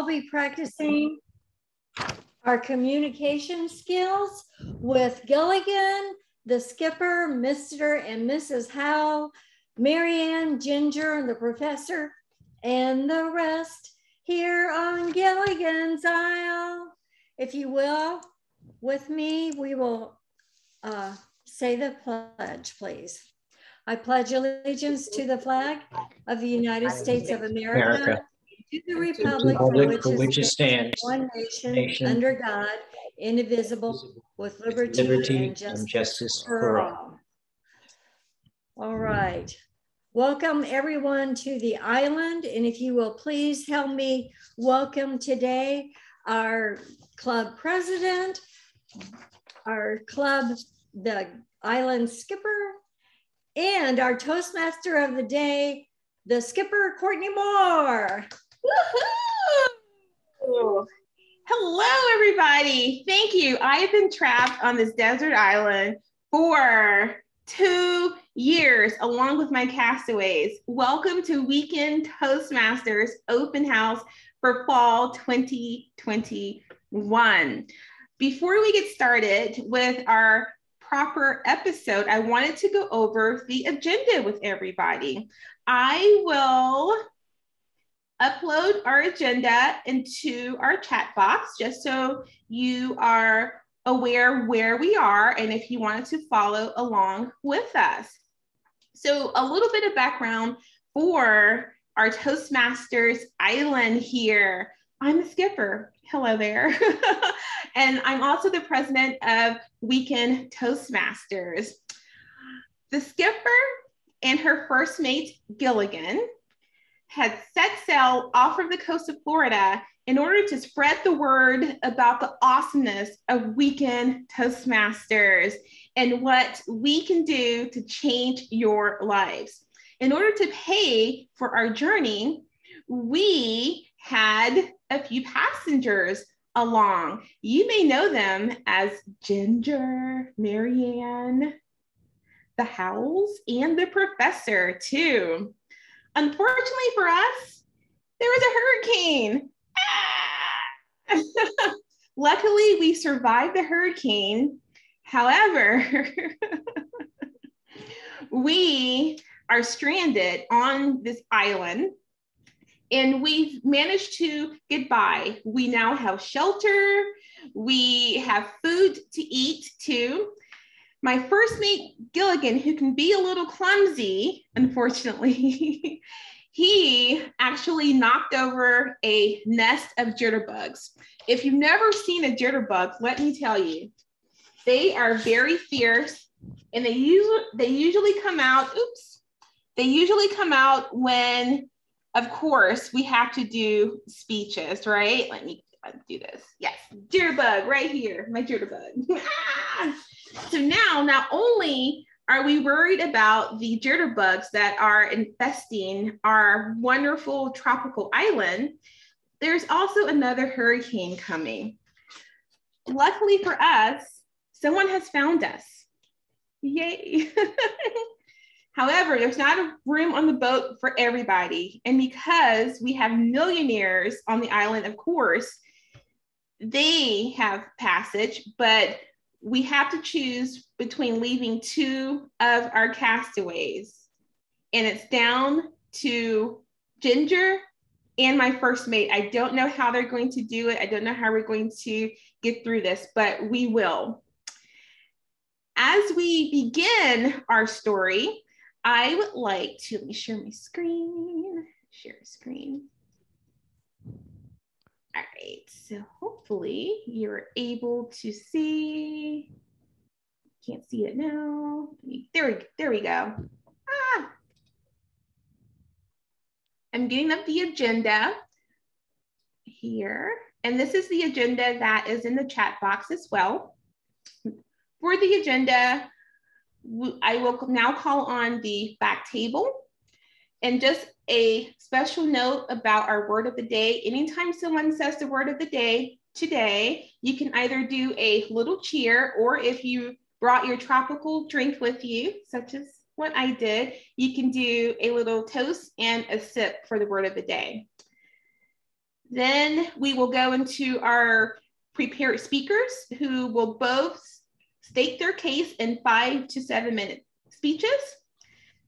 be practicing our communication skills with Gilligan, the skipper, Mr. and Mrs. Howell, Marianne, Ginger, and the professor, and the rest here on Gilligan's Isle. If you will, with me, we will say the pledge, please. I pledge allegiance to the flag of the United States of America, to the republic for which it stands, one nation, under God, indivisible, with liberty and justice for all. All right. Welcome everyone to the island. And if you will please help me welcome today our club president, our club, the island skipper, and our Toastmaster of the day, the skipper, Courtney Moore. Woohoo! Hello, everybody. Thank you. I have been trapped on this desert island for 2 years, along with my castaways. Welcome to Weekend Toastmasters Open House for Fall 2021. Before we get started with our proper episode, I wanted to go over the agenda with everybody. I will upload our agenda into our chat box just so you are aware where we are and if you wanted to follow along with us. So a little bit of background for our Toastmasters Island here. I'm the skipper. Hello there. And I'm also the president of Weekend Toastmasters. The skipper and her first mate, Gilligan, had set sail off from the coast of Florida in order to spread the word about the awesomeness of Weekend Toastmasters and what we can do to change your lives. In order to pay for our journey, we had a few passengers along. You may know them as Ginger, Marianne, the Howells, and the professor too. Unfortunately for us, there was a hurricane. Luckily, we survived the hurricane. However, we are stranded on this island and we've managed to get by. We now have shelter. We have food to eat too. My first mate, Gilligan, who can be a little clumsy, unfortunately, he actually knocked over a nest of jitterbugs. If you've never seen a jitterbug, let me tell you, they are very fierce and they usually come out, they usually come out when, of course, we have to do speeches, right? Let me do this. Yes, jitterbug right here, my jitterbug. So now, not only are we worried about the jitterbugs that are infesting our wonderful tropical island, there's also another hurricane coming. Luckily for us, someone has found us. Yay. However, there's not a room on the boat for everybody. And because we have millionaires on the island, of course, they have passage, but we have to choose between leaving 2 of our castaways. And it's down to Ginger and my first mate. I don't know how they're going to do it. I don't know how we're going to get through this, but we will. As we begin our story, I would like to, let me share my screen, share screen. All right, so hopefully you're able to see. Can't see it now. There we go. I'm getting up the agenda here. And this is the agenda that is in the chat box as well. For the agenda, I will now call on the back table. And just a special note about our word of the day. Anytime someone says the word of the day today, you can either do a little cheer, or if you brought your tropical drink with you, such as what I did, you can do a little toast and a sip for the word of the day. Then we will go into our prepared speakers who will both state their case in 5 to 7 minute speeches.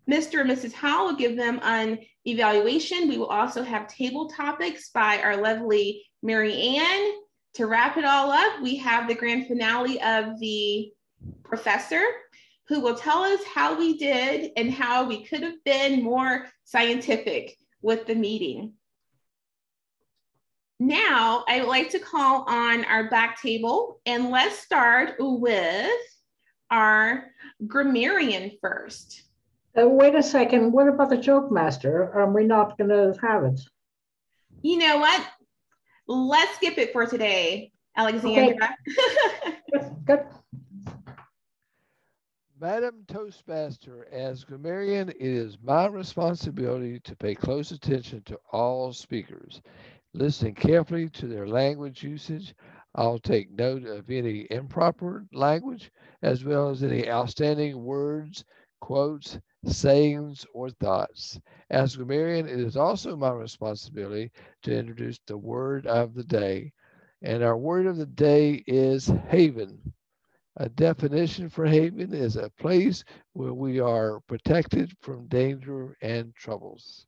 Mr. and Mrs. Howell will give them an evaluation. We will also have table topics by our lovely Mary Ann. To wrap it all up, we have the grand finale of the professor, who will tell us how we did and how we could have been more scientific with the meeting. Now, I would like to call on our back table, and let's start with our grammarian first. Wait a second, what about the joke master? Are we not going to have it? You know what? Let's skip it for today, Alexandra. Okay. Good. Madam Toastmaster, as grammarian, it is my responsibility to pay close attention to all speakers. Listening carefully to their language usage, I'll take note of any improper language, as well as any outstanding words, quotes, sayings, or thoughts. As grammarian, it is also my responsibility to introduce the word of the day. And our word of the day is haven. A definition for haven is a place where we are protected from danger and troubles.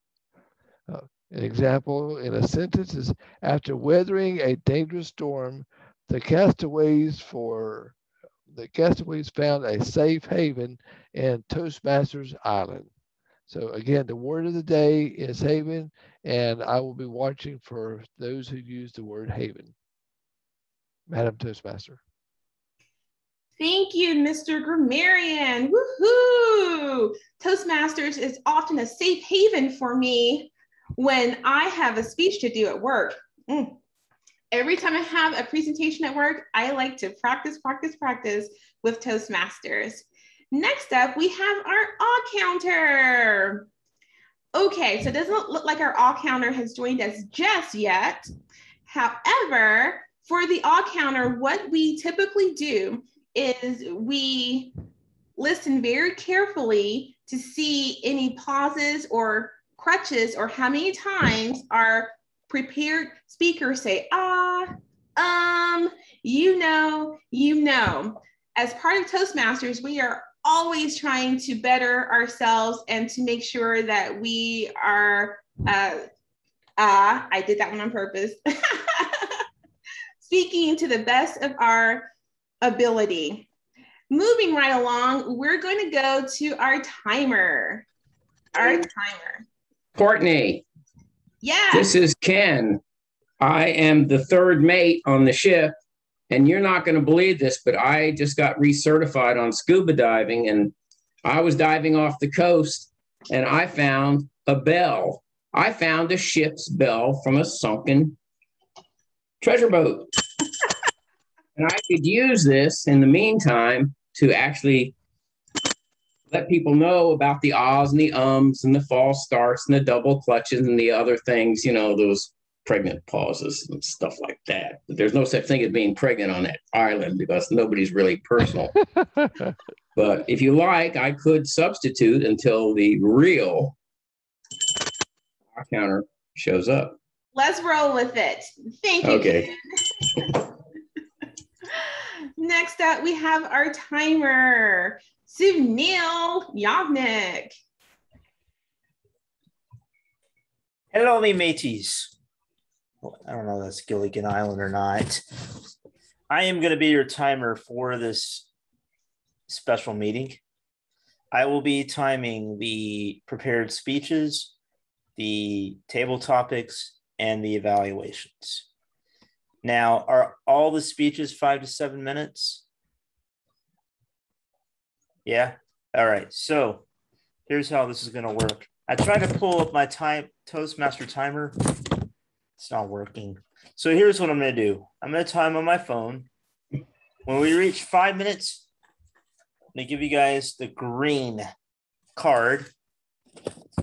An example in a sentence is, after weathering a dangerous storm, the castaways found a safe haven in Toastmasters Island. So again, the word of the day is haven, and I will be watching for those who use the word haven. Madam Toastmaster. Thank you, Mr. Grammarian. Woohoo! Toastmasters is often a safe haven for me when I have a speech to do at work. Every time I have a presentation at work, I like to practice with Toastmasters. Next up, we have our all counter. Okay, so it doesn't look like our all counter has joined us just yet. However, for the all counter, what we typically do is we listen very carefully to see any pauses or crutches or how many times our prepared speakers say, you know. As part of Toastmasters, we are always trying to better ourselves and to make sure that we are, I did that one on purpose, speaking to the best of our ability. Moving right along, we're going to go to our timer. Courtney. Yeah. This is Ken. I am the third mate on the ship, and you're not going to believe this, but I just got recertified on scuba diving, and I was diving off the coast, and I found a bell. I found a ship's bell from a sunken treasure boat. And I could use this in the meantime to actually let people know about the ahs and the ums and the false starts and the double clutches and the other things, you know, those pregnant pauses and stuff like that. But there's no such thing as being pregnant on that island because nobody's really personal. But if you like, I could substitute until the real counter shows up. Let's roll with it. Thank you. Okay. Next up, we have our timer, Sunil Yavnik. Hello, me mateys. I don't know if that's Gilligan Island or not. I am going to be your timer for this special meeting. I will be timing the prepared speeches, the table topics, and the evaluations. Now, are all the speeches 5 to 7 minutes? Yeah? All right. So here's how this is going to work. I tried to pull up my Toastmaster timer. It's not working. So here's what I'm going to do. I'm going to time on my phone. When we reach 5 minutes, I'm going to give you guys the green card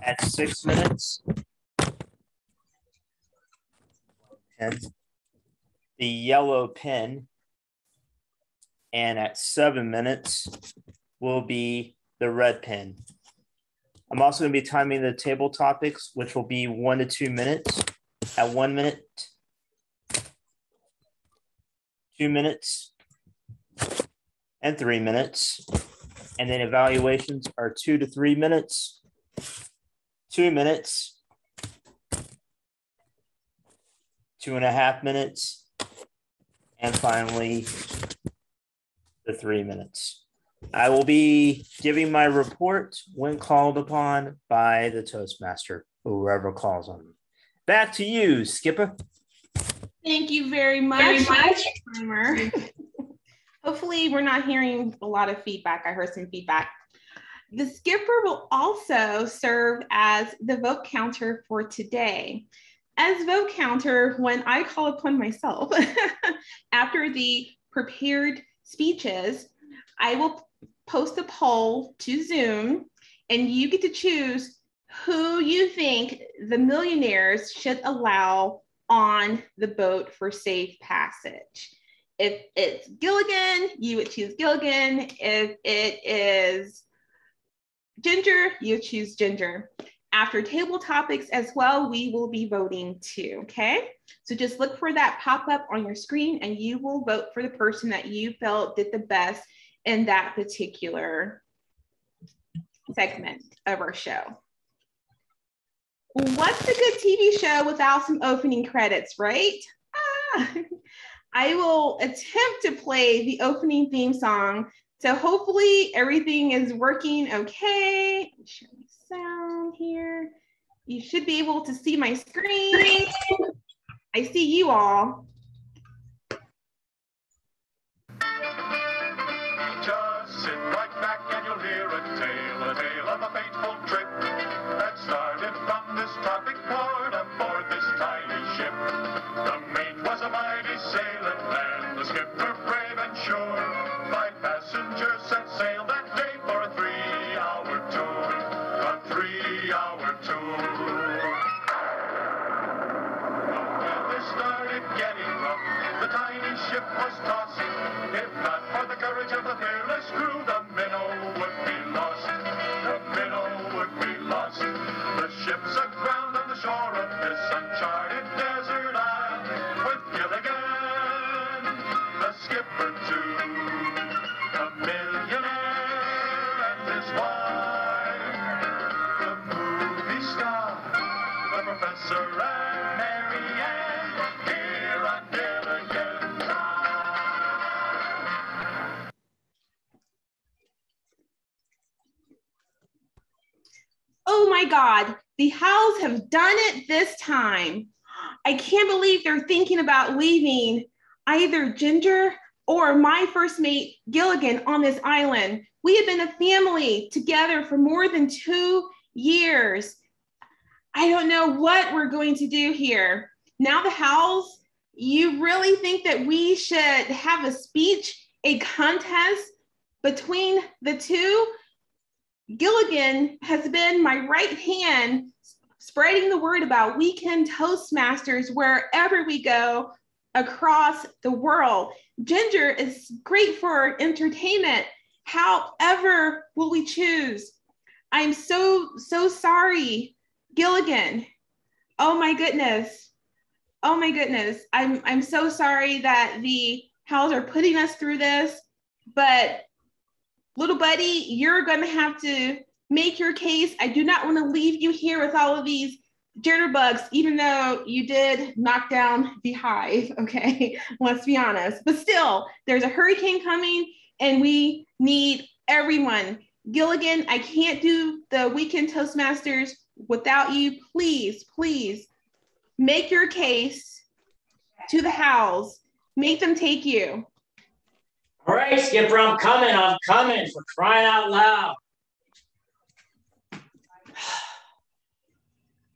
at 6 minutes. And the yellow pen, and at 7 minutes will be the red pen. I'm also going to be timing the table topics, which will be 1 to 2 minutes. At 1 minute, 2 minutes, and 3 minutes. And then evaluations are 2 to 3 minutes, 2 minutes, 2.5 minutes, and finally the 3 minutes. I will be giving my report when called upon by the Toastmaster, whoever calls on me. Back to you, Skipper. Thank you very much. Timer. Hopefully we're not hearing a lot of feedback. I heard some feedback. The skipper will also serve as the vote counter for today. As vote counter, when I call upon myself after the prepared speeches, I will post a poll to Zoom, and you get to choose who you think the millionaires should allow on the boat for safe passage. If it's Gilligan, you would choose Gilligan. If it is Ginger, you choose Ginger. After table topics as well, we will be voting too, okay? So just look for that pop up on your screen and you will vote for the person that you felt did the best in that particular segment of our show. What's a good TV show without some opening credits, right? I will attempt to play the opening theme song. So hopefully everything is working okay. Let me share my sound here. You should be able to see my screen. I see you all. Just sit right back and you'll hear a tale of a fateful trip that started from this tropic port aboard this tiny ship. The mate was a mighty sailing man, the skipper brave and sure. 5 passengers set sail that day for a 3-hour tour. A 3-hour tour. When they started getting rough, the tiny ship was tossed. If not for the courage of the fearless crew, the minnow would be lost. The minnow would be lost. The ship's aground on the shore of this uncharted desert isle, with Gilligan, the skipper too, the millionaire and his wife, the movie star, the professor and Mary Ann, here on Gilligan Drive. Oh my God, the Howells have done it this time. I can't believe they're thinking about leaving either Ginger or my first mate, Gilligan, on this island. We have been a family together for more than 2 years. I don't know what we're going to do here. Now the Howells, you really think that we should have a speech, a contest between the two? Gilligan has been my right hand spreading the word about weekend Toastmasters wherever we go across the world. Ginger is great for entertainment. However will we choose? I'm so sorry, Gilligan. Oh my goodness. Oh my goodness. I'm so sorry that the Howells are putting us through this, but little buddy, you're going to have to make your case. I do not want to leave you here with all of these jitterbugs, even though you did knock down the hive, okay? Let's be honest. But still, there's a hurricane coming and we need everyone. Gilligan, I can't do the weekend Toastmasters without you. Please, please make your case to the Howells. Make them take you. All right, Skipper, I'm coming for crying out loud.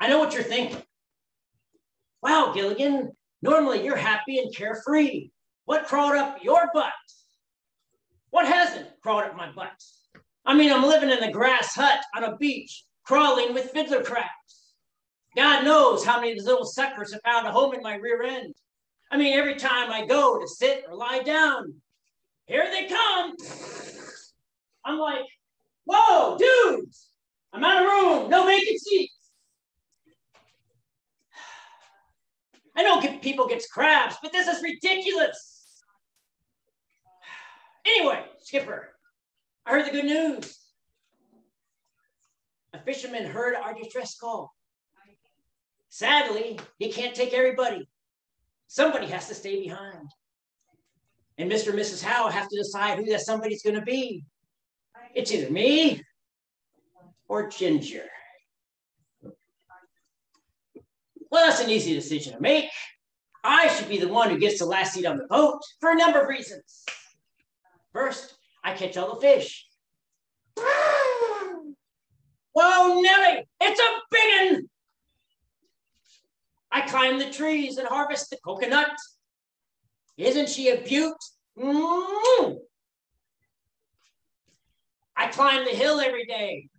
I know what you're thinking. Wow, Gilligan, normally you're happy and carefree. What crawled up your butt? What hasn't crawled up my butt? I mean, I'm living in a grass hut on a beach, crawling with fiddler crabs. God knows how many of these little suckers have found a home in my rear end. I mean, every time I go to sit or lie down, here they come. I'm like, whoa, dudes, I'm out of room, no vacancies. I know people get crabs, but this is ridiculous. Anyway, Skipper, I heard the good news. A fisherman heard our distress call. Sadly, he can't take everybody. Somebody has to stay behind. And Mr. and Mrs. Howe have to decide who that somebody's going to be. It's either me or Ginger. Well, that's an easy decision to make. I should be the one who gets the last seat on the boat for a number of reasons. First, I catch all the fish. Whoa, Nelly, it's a big one. I climb the trees and harvest the coconut. Isn't she a beaut? Mm. I climb the hill every day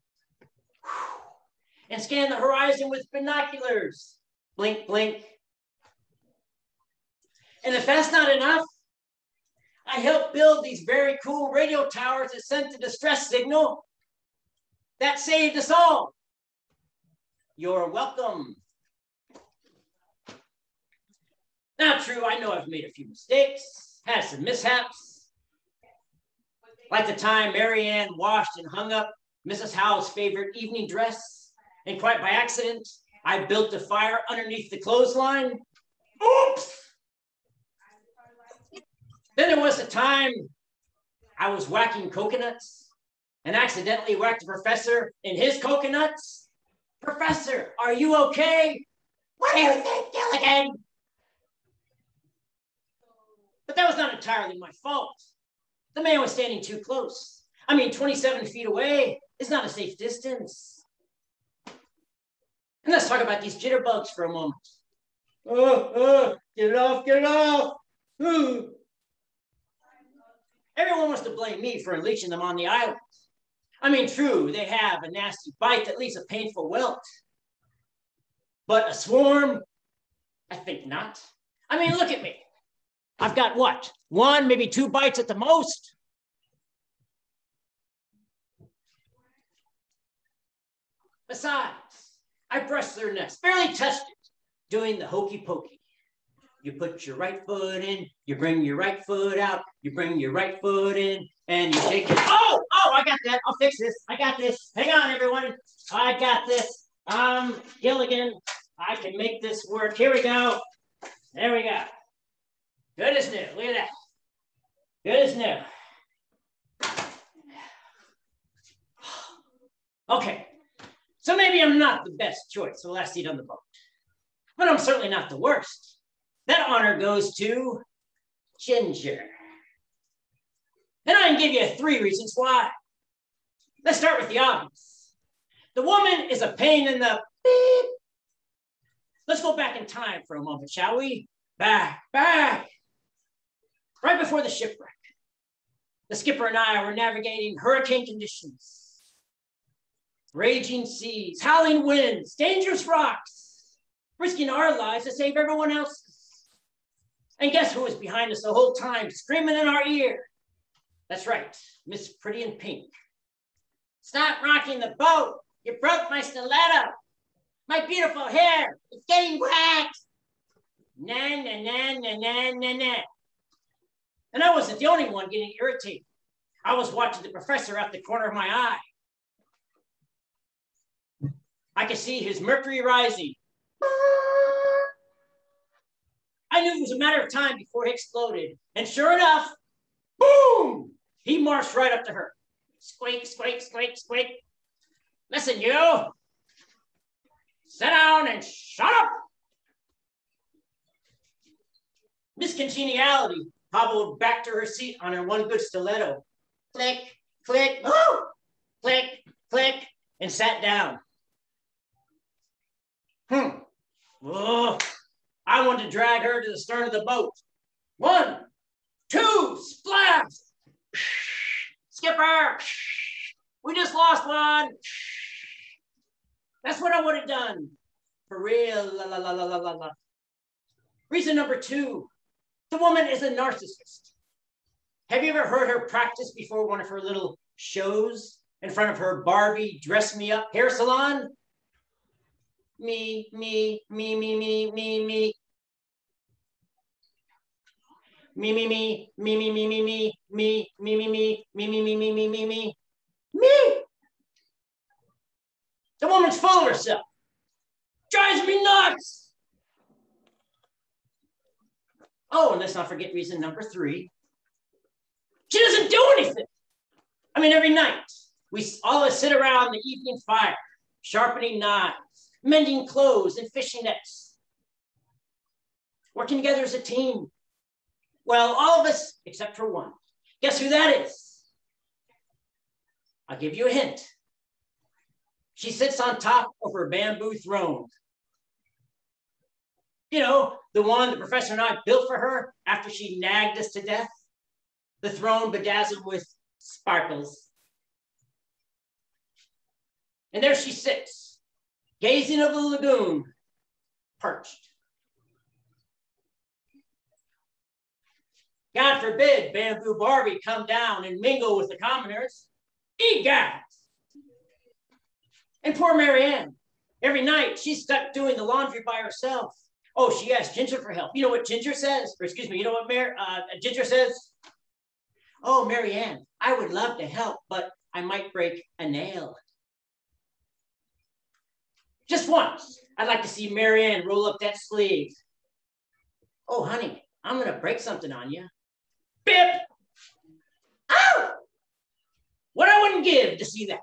and scan the horizon with binoculars. Blink, blink. And if that's not enough, I helped build these very cool radio towers that sent the distress signal that saved us all. You're welcome. Now, true, I know I've made a few mistakes, had some mishaps. Like the time Mary Ann washed and hung up Mrs. Howe's favorite evening dress, and quite by accident, I built a fire underneath the clothesline. Oops! Then there was the time I was whacking coconuts and accidentally whacked the professor in his coconuts. Professor, are you okay? What do you think, Gilligan? But that was not entirely my fault. The man was standing too close. I mean, 27 feet away is not a safe distance. And let's talk about these jitterbugs for a moment. Get it off, get it off. Everyone wants to blame me for unleashing them on the island. I mean, true, they have a nasty bite that leaves a painful welt. But a swarm? I think not. I mean, look at me. I've got what? 1, maybe 2 bites at the most. Besides, I brushed their nest, barely touched it, doing the hokey pokey. You put your right foot in, you bring your right foot out, you bring your right foot in, and you shake it. Oh, I got that. I'll fix this. I got this. Hang on, everyone. I got this. Gilligan, I can make this work. Here we go. There we go. Good as new. Look at that. Good as new. Okay. So maybe I'm not the best choice for the last seat on the boat, but I'm certainly not the worst. That honor goes to Ginger. And I can give you 3 reasons why. Let's start with the obvious. The woman is a pain in the beep. Let's go back in time for a moment, shall we? Back. Right before the shipwreck, the skipper and I were navigating hurricane conditions. Raging seas, howling winds, dangerous rocks, risking our lives to save everyone else's. And guess who was behind us the whole time, screaming in our ear? That's right, Miss Pretty in Pink. Stop rocking the boat. You broke my stiletto. My beautiful hair, it's getting wet. Na, na, na, na, na, na, na. And I wasn't the only one getting irritated. I was watching the professor out the corner of my eye. I could see his mercury rising. I knew it was a matter of time before he exploded. And sure enough, boom! He marched right up to her. Squeak, squeak, squeak, squeak. Listen, you. Sit down and shut up. Miss Congeniality hobbled back to her seat on her one good stiletto. Click, click, oh! Click, click, and sat down. Oh, I wanted to drag her to the stern of the boat. 1, 2, splash! Skipper, we just lost one. That's what I would have done. For real, la la la la la la. Reason number 2, the woman is a narcissist. Have you ever heard her practice before one of her little shows in front of her Barbie dress me up hair salon? Me. Me, me, me, me, me, me, me, me, me, me, me, me, me, me, me, me, me, me, me, me. The woman's full of herself. Drives me nuts. Oh, and let's not forget reason number 3. She doesn't do anything. I mean, every night, we all sit around the evening fire, sharpening knives, mending clothes and fishing nets, working together as a team. Well, all of us, except for one. Guess who that is? I'll give you a hint. She sits on top of her bamboo throne. You know, the one the professor and I built for her after she nagged us to death. The throne bedazzled with sparkles. And there she sits, gazing over the lagoon, perched. God forbid Bamboo Barbie come down and mingle with the commoners. Egad! And poor Marianne, every night she's stuck doing the laundry by herself. Oh, she asked Ginger for help. You know what Ginger says? Or excuse me, you know what Ginger says? Oh, Marianne, I would love to help, but I might break a nail. Just once, I'd like to see Marianne roll up that sleeve. Oh, honey, I'm gonna break something on you. Bip! Ow! What I wouldn't give to see that.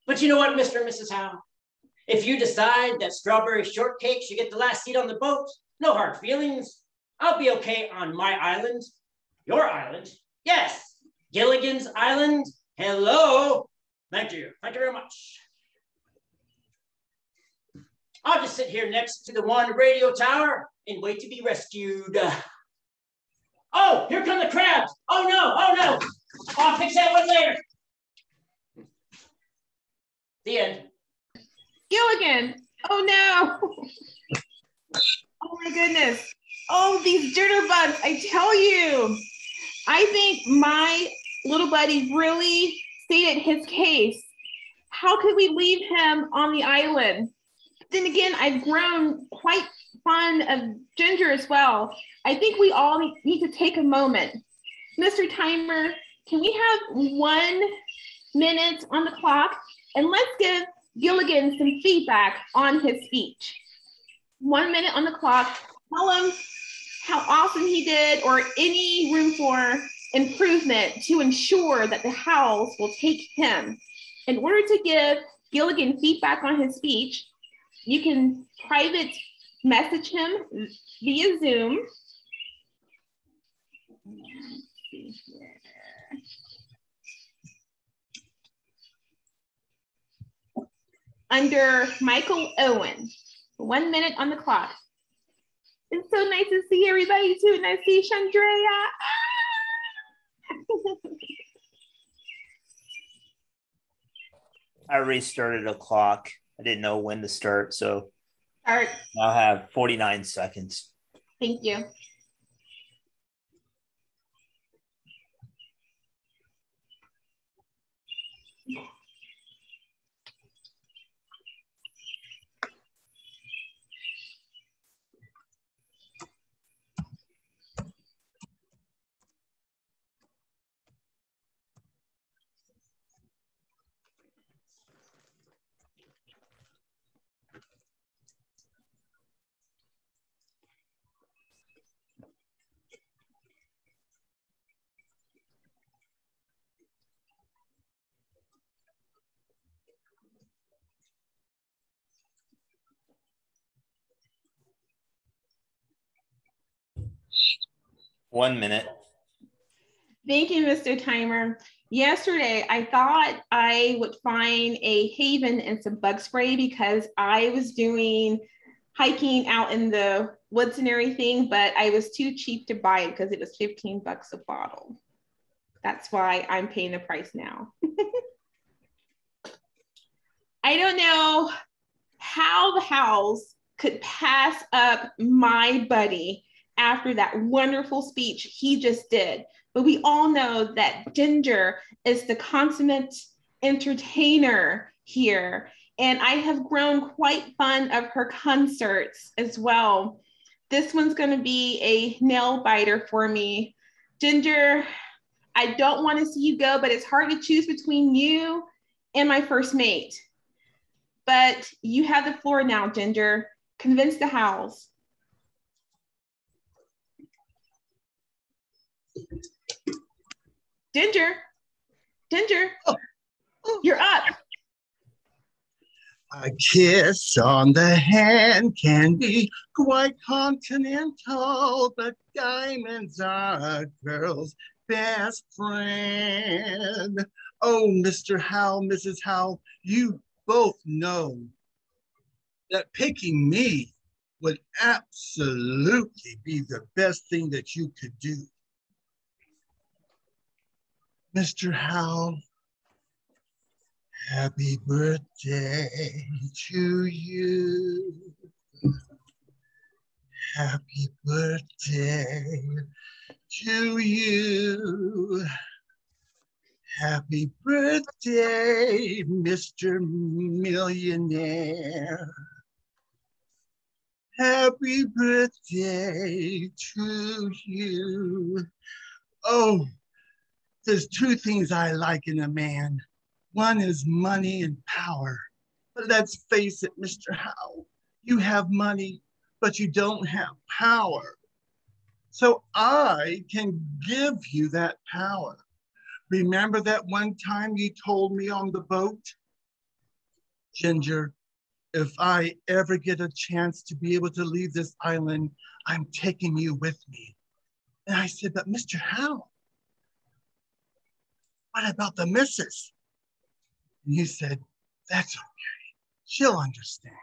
But you know what, Mr. and Mrs. Howe? If you decide that strawberry shortcake should get the last seat on the boat, no hard feelings. I'll be okay on my island. Your island? Yes, Gilligan's Island. Hello. Thank you. Thank you very much. I'll just sit here next to the one radio tower and wait to be rescued. Oh, here come the crabs. Oh no, oh no. I'll fix that one later. The end. Gilligan, oh no. Oh my goodness. Oh, these jitterbugs, I tell you. I think my little buddy really stated his case. How could we leave him on the island? Then again, I've grown quite fond of Ginger as well. I think we all need to take a moment. Mr. Timer, can we have 1 minute on the clock? And let's give Gilligan some feedback on his speech. 1 minute on the clock. Tell him how awesome he did or any room for improvement to ensure that the Howells will take him. In order to give Gilligan feedback on his speech, you can private message him via Zoom. Let's see here. Under Michael Owen, 1 minute on the clock. It's so nice to see everybody too. And I see Chandrea. I restarted a clock. I didn't know when to start, so Start. I'll have 49 seconds. Thank you. One minute. Thank you, Mr. Timer. Yesterday, I thought I would find a haven and some bug spray because I was doing hiking out in the woods and everything, but I was too cheap to buy it because it was 15 bucks a bottle. That's why I'm paying the price now. I don't know how the Howells could pass up my buddy after that wonderful speech he just did. But we all know that Ginger is the consummate entertainer here. And I have grown quite fond of her concerts as well. This one's going to be a nail biter for me. Ginger, I don't want to see you go, but it's hard to choose between you and my first mate. But you have the floor now, Ginger. Convince the Howells. Ginger, you're up. A kiss on the hand can be quite continental, but diamonds are a girl's best friend. Oh, Mr. Howell, Mrs. Howell, you both know that picking me would absolutely be the best thing that you could do. Mr. Howell, happy birthday to you. Happy birthday to you. Happy birthday, Mr. Millionaire. Happy birthday to you. Oh, there's two things I like in a man. One is money and power. But let's face it, Mr. Howell, you have money, but you don't have power. So I can give you that power. Remember that one time you told me on the boat? Ginger, if I ever get a chance to be able to leave this island, I'm taking you with me. And I said, but Mr. Howell, what about the missus? And you said, that's okay. She'll understand.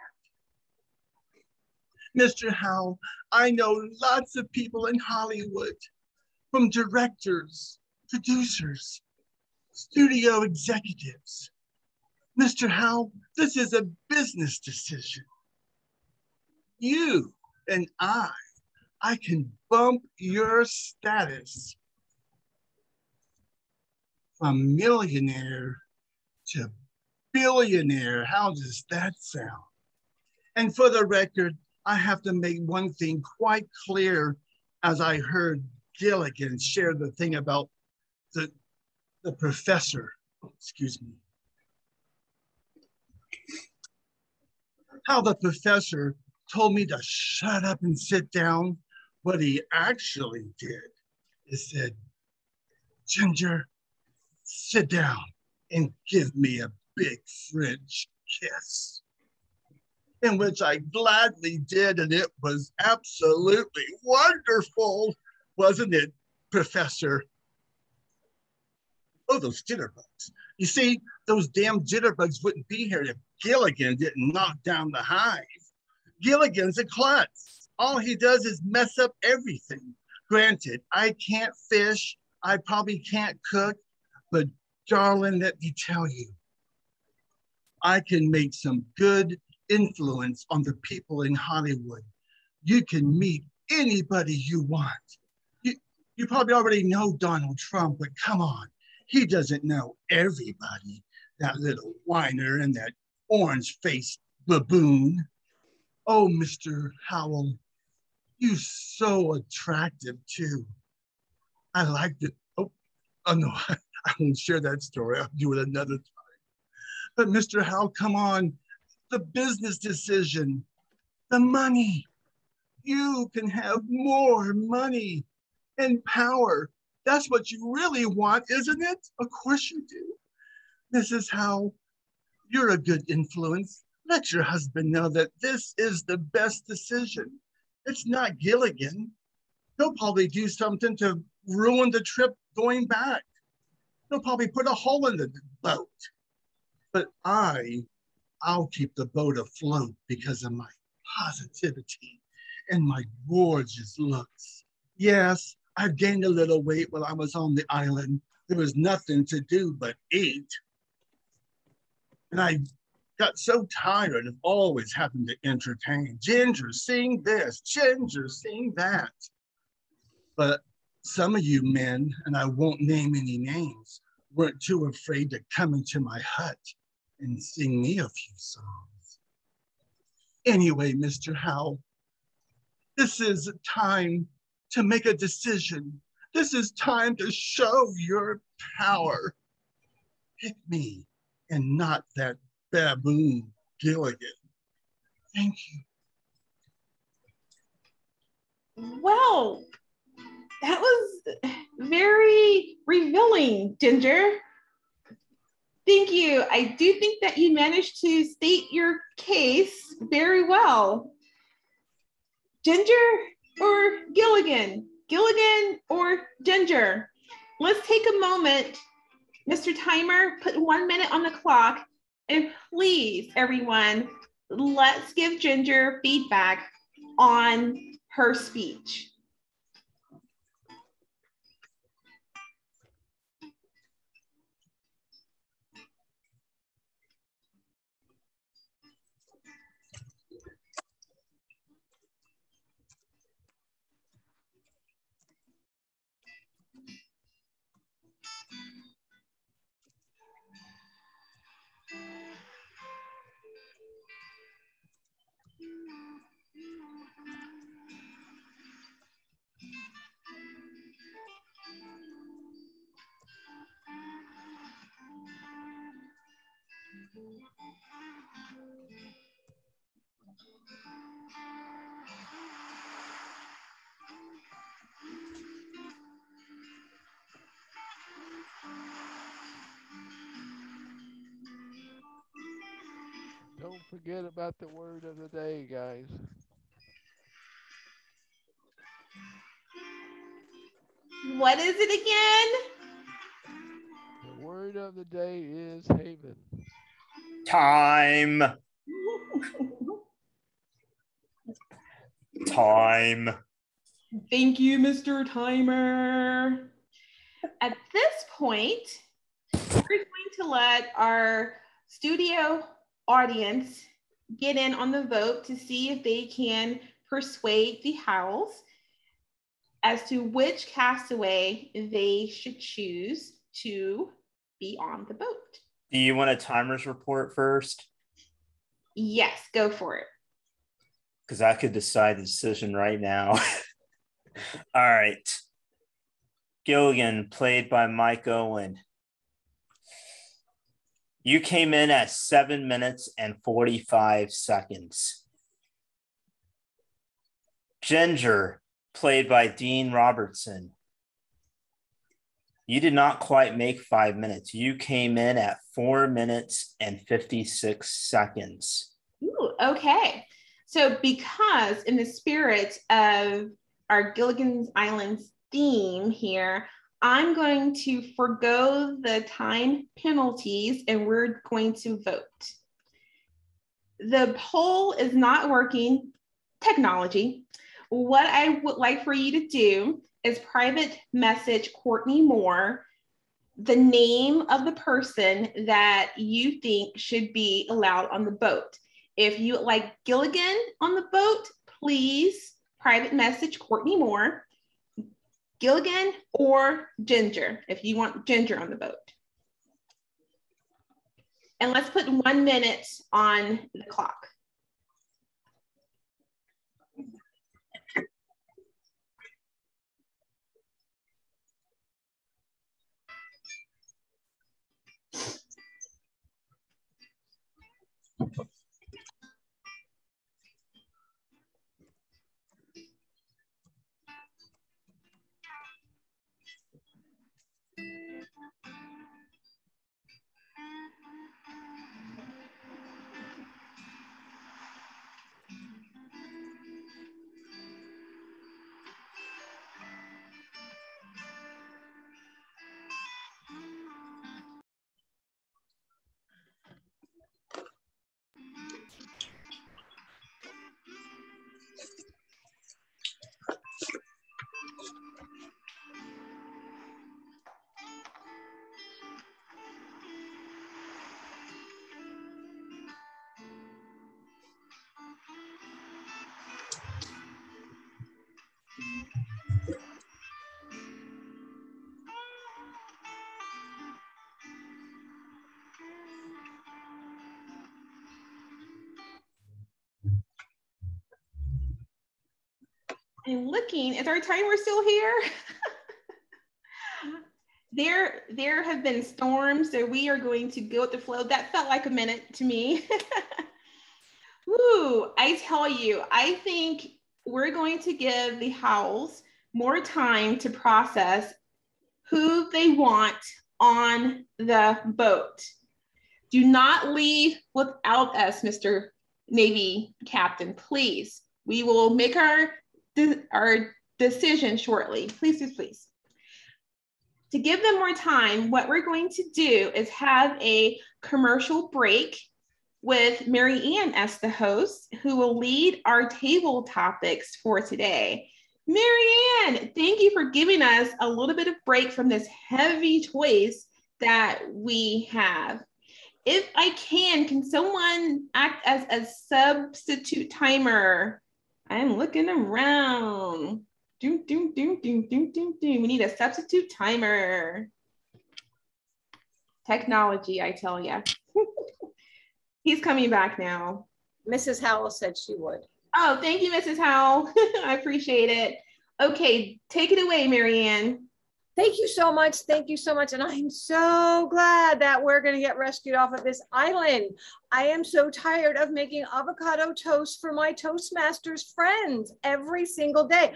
Mr. Howell, I know lots of people in Hollywood, from directors, producers, studio executives. Mr. Howell, this is a business decision. You and I can bump your status from millionaire to billionaire. How does that sound? And for the record, I have to make one thing quite clear as I heard Gilligan share the thing about the professor, excuse me. How the professor told me to shut up and sit down. What he actually did is said, Ginger, sit down and give me a big French kiss. In which I gladly did, and it was absolutely wonderful, wasn't it, Professor? Oh, those jitterbugs. You see, those damn jitterbugs wouldn't be here if Gilligan didn't knock down the hive. Gilligan's a klutz. All he does is mess up everything. Granted, I can't fish, I probably can't cook, but darling, let me tell you, I can make some good influence on the people in Hollywood. You can meet anybody you want. You probably already know Donald Trump, but come on, he doesn't know everybody, that little whiner and that orange-faced baboon. Oh, Mr. Howell, you're so attractive too. I liked it. Oh no, I won't share that story. I'll do it another time. But Mr. Howell, come on, the business decision, the money. You can have more money and power. That's what you really want, isn't it? Of course you do. Mrs. Howell, you're a good influence. Let your husband know that this is the best decision. It's not Gilligan. He'll probably do something to ruin the trip going back. He'll probably put a hole in the boat. But I'll keep the boat afloat because of my positivity and my gorgeous looks. Yes, I've gained a little weight while I was on the island. There was nothing to do but eat. And I got so tired of always having to entertain. Ginger, sing this. Ginger, sing that. But some of you men, and I won't name any names, weren't too afraid to come into my hut and sing me a few songs. Anyway, Mr. Howell, This is time to make a decision. This is time to show your power. Pick me and not that baboon Gilligan. Thank you. Well, that was very revealing, Ginger. Thank you. I do think that you managed to state your case very well. Ginger or Gilligan? Gilligan or Ginger? Let's take a moment. Mr. Timer, put 1 minute on the clock. And please, everyone, let's give Ginger feedback on her speech. Don't forget about the word of the day, guys. What is it again? The word of the day is haven. Time. Time. Thank you, Mr. Timer. At this point, we're going to let our studio audience get in on the vote to see if they can persuade the house as to which castaway they should choose to be on the boat. Do you want a timer's report first? Yes, go for it. Because I could decide the decision right now. All right. Gilligan, played by Mike Owen. You came in at 7 minutes and 45 seconds. Ginger, played by Dean Robertson. You did not quite make 5 minutes. You came in at 4 minutes and 56 seconds. Ooh, okay. So because in the spirit of our Gilligan's Island theme here, I'm going to forgo the time penalties and we're going to vote. The poll is not working, technology. What I would like for you to do is private message Courtney Moore the name of the person that you think should be allowed on the boat. If you would like Gilligan on the boat, please private message Courtney Moore. Gilligan or Ginger, if you want Ginger on the boat. And let's put 1 minute on the clock. I'm looking, is our timer still here? There have been storms, so we are going to go with the flow. That felt like a minute to me. Woo, I tell you, I think we're going to give the Howells more time to process who they want on the boat. Do not leave without us, Mr. Navy Captain, please. We will make our decision shortly. Please, please, please. To give them more time, what we're going to do is have a commercial break with Mary Ann as the host, who will lead our table topics for today. Mary Ann, thank you for giving us a little bit of break from this heavy choice that we have. If I can someone act as a substitute timer? I'm looking around. We need a substitute timer. Technology, I tell you. He's coming back now. Mrs. Howell said she would. Oh, thank you, Mrs. Howell. I appreciate it. Okay, take it away, Mary Ann. Thank you so much. Thank you so much. And I'm so glad that we're going to get rescued off of this island. I am so tired of making avocado toast for my Toastmasters friends every single day.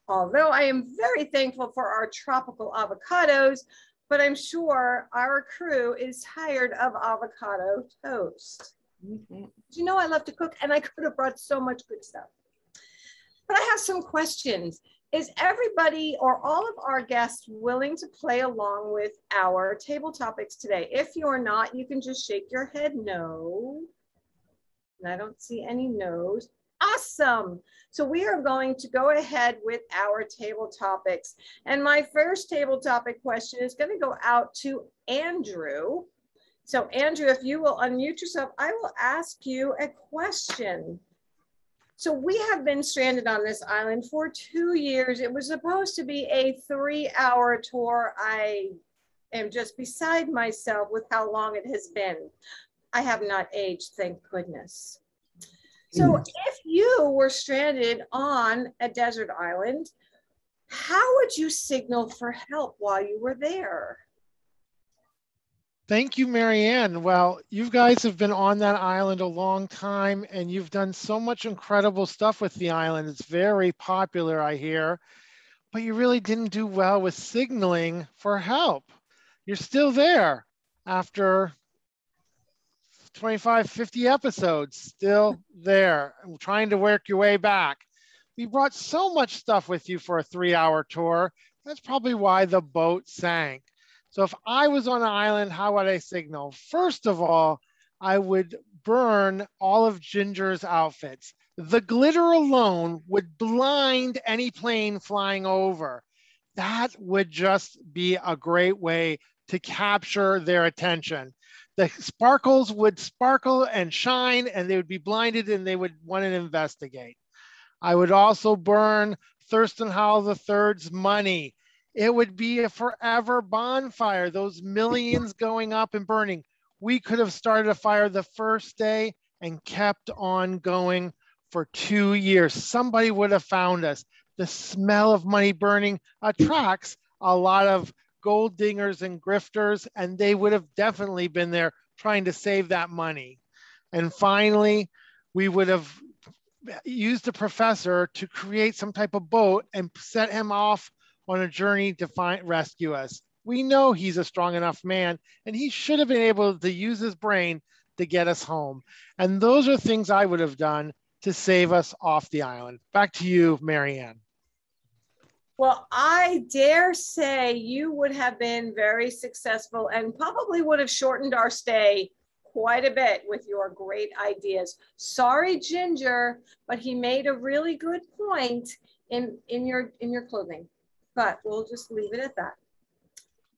Although I am very thankful for our tropical avocados, but I'm sure our crew is tired of avocado toast. You know, I love to cook and I could have brought so much good stuff. But I have some questions. Is everybody or all of our guests willing to play along with our table topics today? If you're not, you can just shake your head no. And I don't see any no's. Awesome. So we are going to go ahead with our table topics. And my first table topic question is going to go out to Andrew. So Andrew, if you will unmute yourself, I will ask you a question. So we have been stranded on this island for 2 years. It was supposed to be a 3-hour tour. I am just beside myself with how long it has been. I have not aged, thank goodness. So if you were stranded on a desert island, how would you signal for help while you were there? Thank you, Mary Ann. Well, you guys have been on that island a long time and you've done so much incredible stuff with the island. It's very popular, I hear, but you really didn't do well with signaling for help. You're still there after 25, 50 episodes, still there, trying to work your way back. We brought so much stuff with you for a 3-hour tour. That's probably why the boat sank. So if I was on an island, how would I signal? First of all, I would burn all of Ginger's outfits. The glitter alone would blind any plane flying over. That would just be a great way to capture their attention. The sparkles would sparkle and shine and they would be blinded and they would want to investigate. I would also burn Thurston Howell III's money. It would be a forever bonfire, those millions going up and burning. We could have started a fire the first day and kept on going for 2 years. Somebody would have found us. The smell of money burning attracts a lot of gold dingers and grifters, and they would have definitely been there trying to save that money. And finally, we would have used the professor to create some type of boat and set him off on a journey to rescue us. We know he's a strong enough man and he should have been able to use his brain to get us home. And those are things I would have done to save us off the island. Back to you, Mary Ann. Well, I dare say you would have been very successful and probably would have shortened our stay quite a bit with your great ideas. Sorry, Ginger, but he made a really good point in your clothing. But we'll just leave it at that.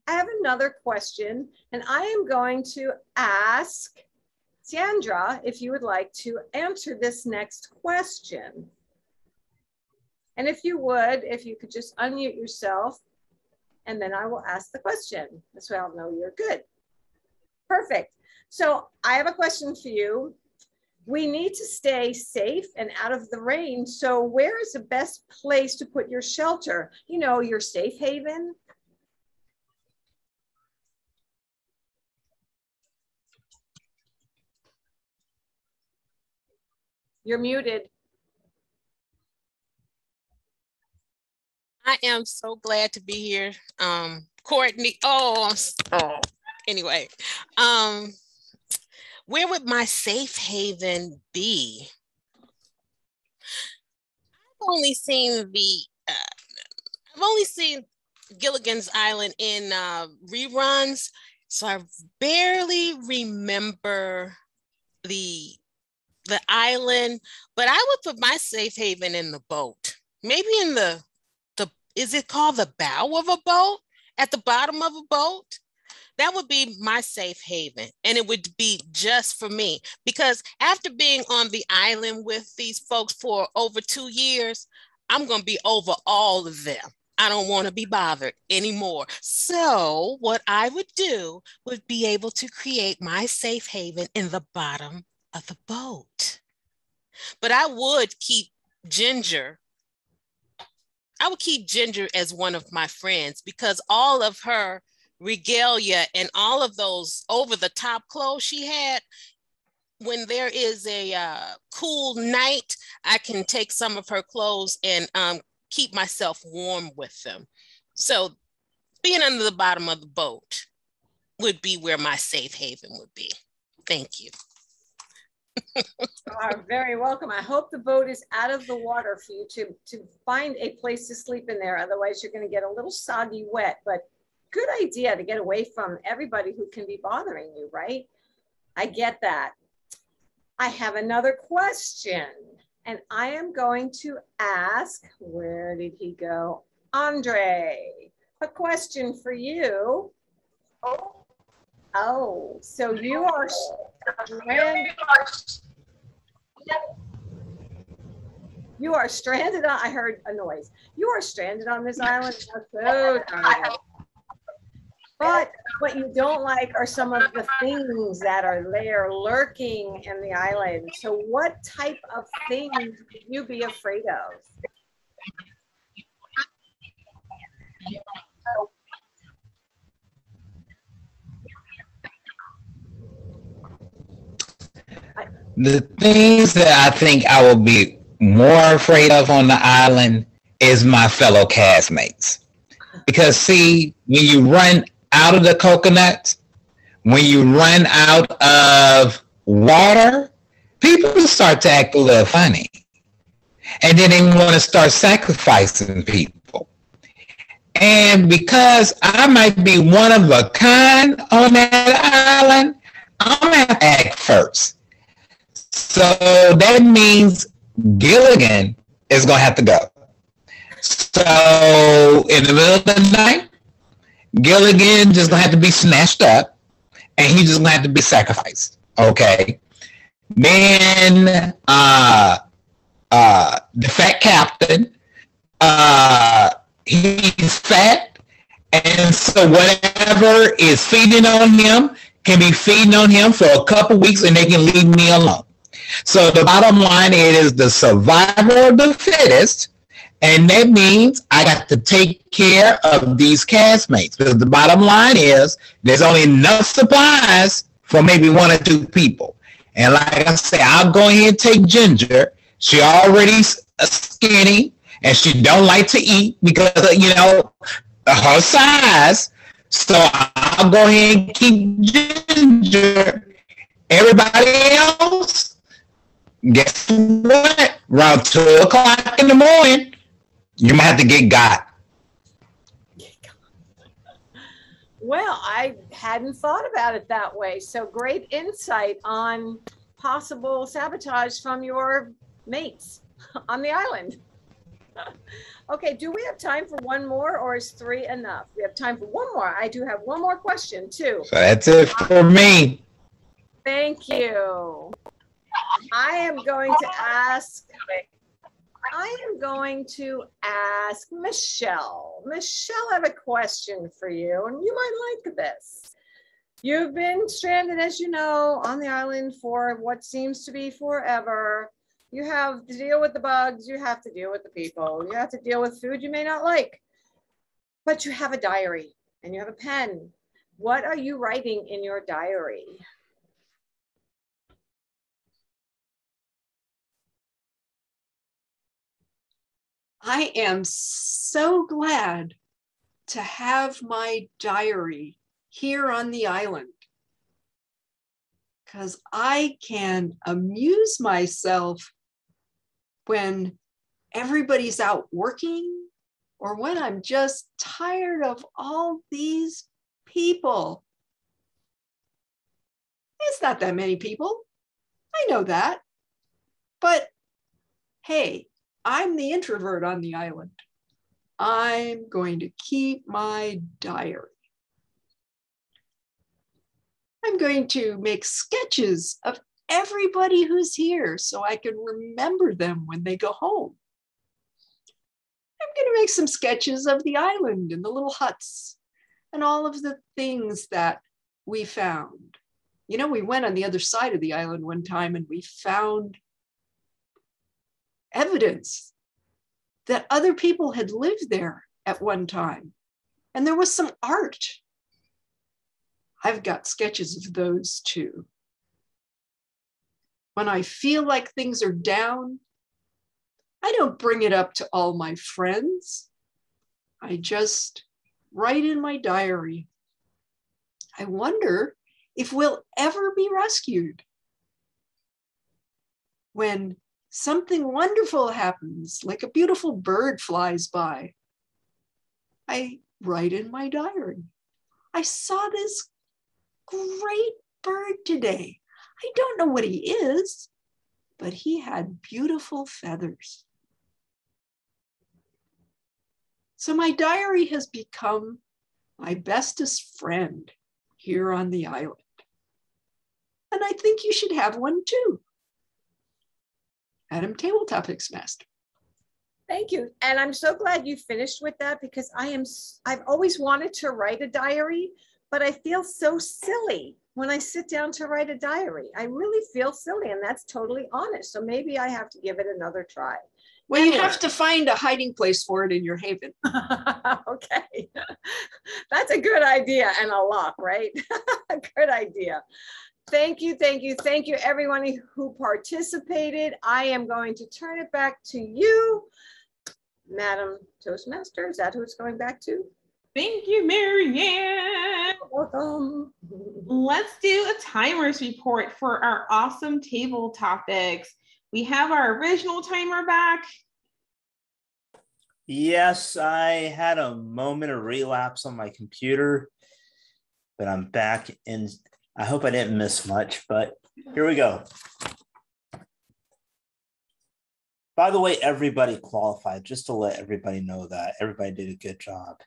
I have another question, and I am going to ask Sandra if you would like to answer this next question. And if you could just unmute yourself, and then I will ask the question. This way I'll know you're good. Perfect. So I have a question for you. We need to stay safe and out of the rain. So where is the best place to put your shelter? You know, your safe haven? You're muted. I am so glad to be here. Courtney, anyway, where would my safe haven be? I've only seen Gilligan's Island in reruns, so I barely remember the island, but I would put my safe haven in the boat. Maybe in the is it called the bow of a boat? At the bottom of a boat? That would be my safe haven. And it would be just for me. Because after being on the island with these folks for over 2 years, I'm going to be over all of them. I don't want to be bothered anymore. So what I would do would be able to create my safe haven in the bottom of the boat. But I would keep Ginger. I would keep Ginger as one of my friends because all of her regalia and all of those over-the-top clothes she had, when there is a cool night, I can take some of her clothes and keep myself warm with them. So being under the bottom of the boat would be where my safe haven would be. Thank you. You are very welcome. I hope the boat is out of the water for you to find a place to sleep in there. Otherwise, you're going to get a little soggy wet, but good idea to get away from everybody who can be bothering you, right? I get that. I have another question, and I am going to ask, where did he go? Andre, a question for you. Oh, so you are stranded. You are stranded on, I heard a noise. You are stranded on this island. So tired. But what you don't like are some of the things that are there lurking in the island. So what type of things would you be afraid of? The things that I think I will be more afraid of on the island is my fellow castmates. Because see, when you run out of the coconuts, when you run out of water, people start to act a little funny. And then they want to start sacrificing people. And because I might be one of a kind on that island, I'm going to have to act first. So that means Gilligan is going to have to go. So in the middle of the night, Gilligan just going to have to be snatched up and he's just going to have to be sacrificed. Okay. Then the fat captain, he's fat, and so whatever is feeding on him can be feeding on him for a couple weeks and they can leave me alone. So the bottom line is the survival of the fittest, and that means I got to take care of these castmates. Because the bottom line is there's only enough supplies for maybe 1 or 2 people. And like I say, I'll go ahead and take Ginger. She already skinny, and she don't like to eat because of, you know, her size. So I'll go ahead and keep Ginger. Everybody else, guess what? Around 2 o'clock in the morning, you might have to get got. Well, I hadn't thought about it that way. So great insight on possible sabotage from your mates on the island. Okay, do we have time for one more or is 3 enough? We have time for one more. I do have one more question too. So that's it for me. Thank you. I am going to ask Michelle. Michelle, I have a question for you, and you might like this. You've been stranded, as you know, on the island for what seems to be forever. You have to deal with the bugs. You have to deal with the people. You have to deal with food you may not like. But you have a diary and you have a pen. What are you writing in your diary? I am so glad to have my diary here on the island because I can amuse myself when everybody's out working or when I'm just tired of all these people. It's not that many people. I know that. But hey, I'm the introvert on the island. I'm going to keep my diary. I'm going to make sketches of everybody who's here so I can remember them when they go home. I'm going to make some sketches of the island and the little huts and all of the things that we found. You know, we went on the other side of the island one time and we found evidence that other people had lived there at one time. And there was some art. I've got sketches of those too. When I feel like things are down, I don't bring it up to all my friends. I just write in my diary. I wonder if we'll ever be rescued. When something wonderful happens, like a beautiful bird flies by, I write in my diary. I saw this great bird today. I don't know what he is, but he had beautiful feathers. So my diary has become my bestest friend here on the island. And I think you should have one too. Adam Tabletop Master. Thank you. And I'm so glad you finished with that because I've always wanted to write a diary, but I feel so silly when I sit down to write a diary. I really feel silly and that's totally honest. So maybe I have to give it another try. Well, you have to find a hiding place for it in your haven. Okay. That's a good idea and a lock, right? Good idea. Thank you, thank you, thank you, everyone who participated. I am going to turn it back to you, Madam Toastmaster. Is that who it's going back to? Thank you, Marianne. Welcome. Let's do a timers report for our awesome table topics. We have our original timer back. Yes, I had a moment of relapse on my computer, but I'm back in. I hope I didn't miss much, but here we go. By the way, everybody qualified, just to let everybody know that. Everybody did a good job.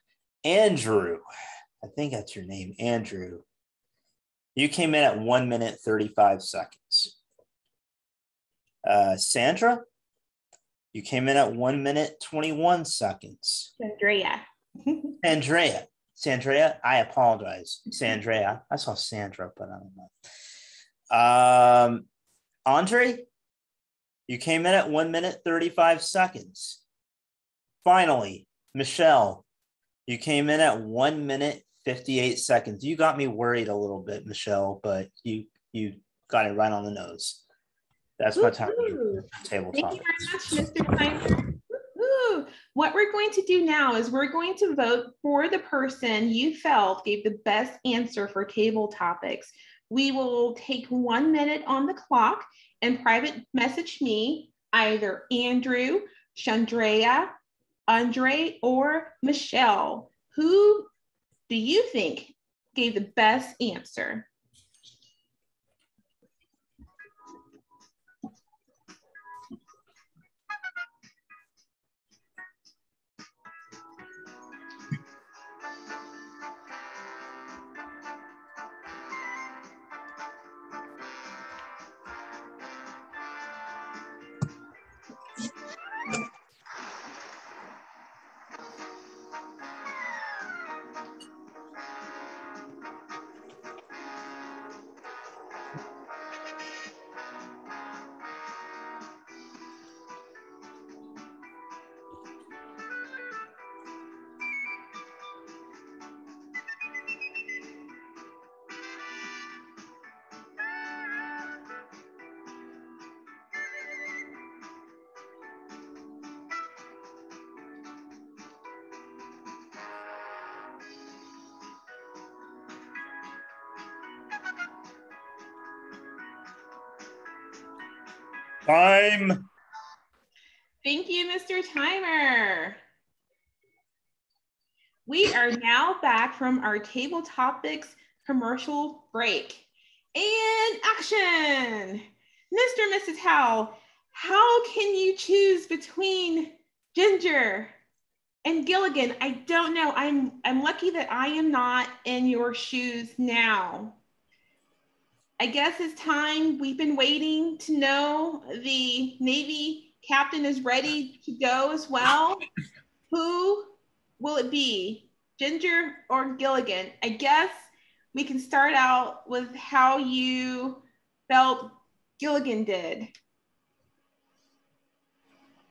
Andrew, I think that's your name, Andrew. You came in at 1 minute, 35 seconds. Sandra, you came in at 1 minute, 21 seconds. Sandrea, I apologize. Sandrea, I saw Sandra, but I don't know. Andre, you came in at 1 minute, 35 seconds. Finally, Michelle, you came in at 1 minute, 58 seconds. You got me worried a little bit, Michelle, but you got it right on the nose. That's my time. Table Thank you very much, Mr. Timer. What we're going to do now is we're going to vote for the person you felt gave the best answer for table topics. We will take 1 minute on the clock and private message me, either Andrew, Chandrea, Andre, or Michelle. Who do you think gave the best answer? Time. Thank you, Mr. Timer. We are now back from our table topics commercial break. And action. Mr. and Mrs. Howell, how can you choose between Ginger and Gilligan? I don't know. I'm lucky that I am not in your shoes now. I guess it's time. We've been waiting to know. The Navy captain is ready to go as well. Who will it be, Ginger or Gilligan? I guess we can start out with how you felt Gilligan did.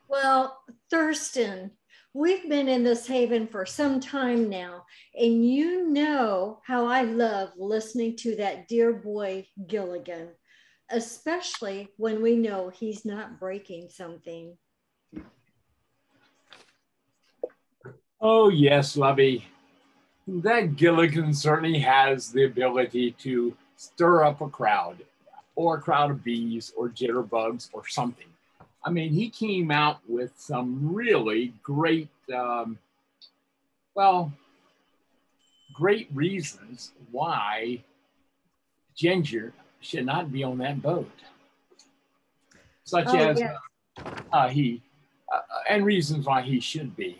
Well, Thurston, we've been in this haven for some time now, and you know how I love listening to that dear boy Gilligan, especially when we know he's not breaking something. Oh, yes, Lovey. That Gilligan certainly has the ability to stir up a crowd, or a crowd of bees or jitterbugs or something. I mean, he came out with some really great, great reasons why Ginger should not be on that boat. Such as yes. And reasons why he should be.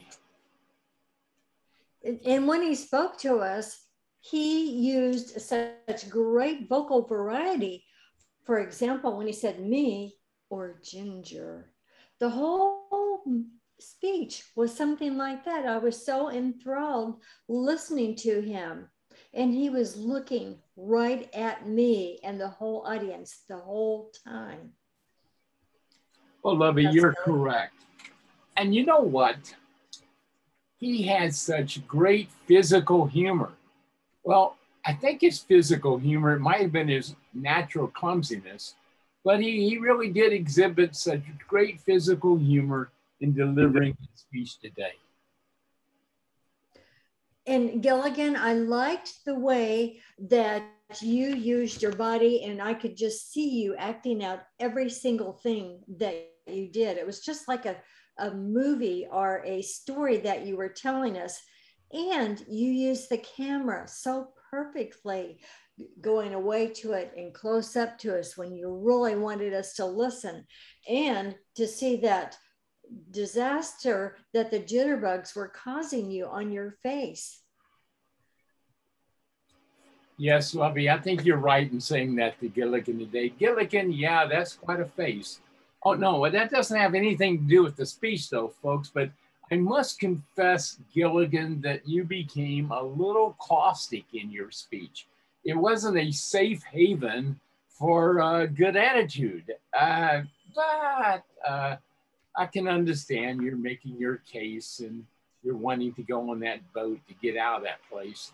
And when he spoke to us, he used such great vocal variety. For example, when he said me or Ginger, the whole speech was something like that. I was so enthralled listening to him, and he was looking right at me and the whole audience the whole time. Well, Lovey, you're correct. And you know what? He had such great physical humor. Well, I think his physical humor, it might have been his natural clumsiness, but he really did exhibit such great physical humor in delivering his speech today. And Gilligan, I liked the way that you used your body, and I could just see you acting out every single thing that you did. It was just like a movie or a story that you were telling us. And you used the camera so perfectly, going away to it and close up to us when you really wanted us to listen, and to see that disaster that the jitterbugs were causing you on your face. Yes, Lovey, I think you're right in saying that to Gilligan today. Gilligan, yeah, that's quite a face. Oh, no, well, that doesn't have anything to do with the speech, though, folks, but I must confess, Gilligan, that you became a little caustic in your speech. It wasn't a safe haven for a good attitude. But I can understand you're making your case and you're wanting to go on that boat to get out of that place.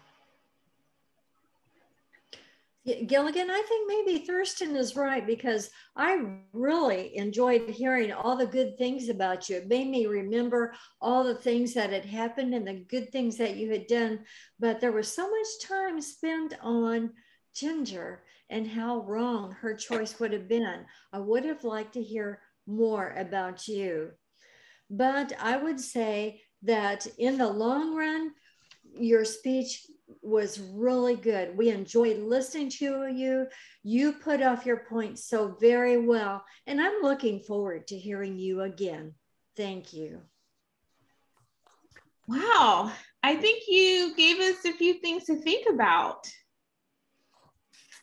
Gilligan, I think maybe Thurston is right, because I really enjoyed hearing all the good things about you. It made me remember all the things that had happened and the good things that you had done. But there was so much time spent on Ginger and how wrong her choice would have been. I would have liked to hear more about you. But I would say that in the long run, your speech was really good. We enjoyed listening to you. You put off your points so very well, and I'm looking forward to hearing you again. Thank you. Wow, I think you gave us a few things to think about.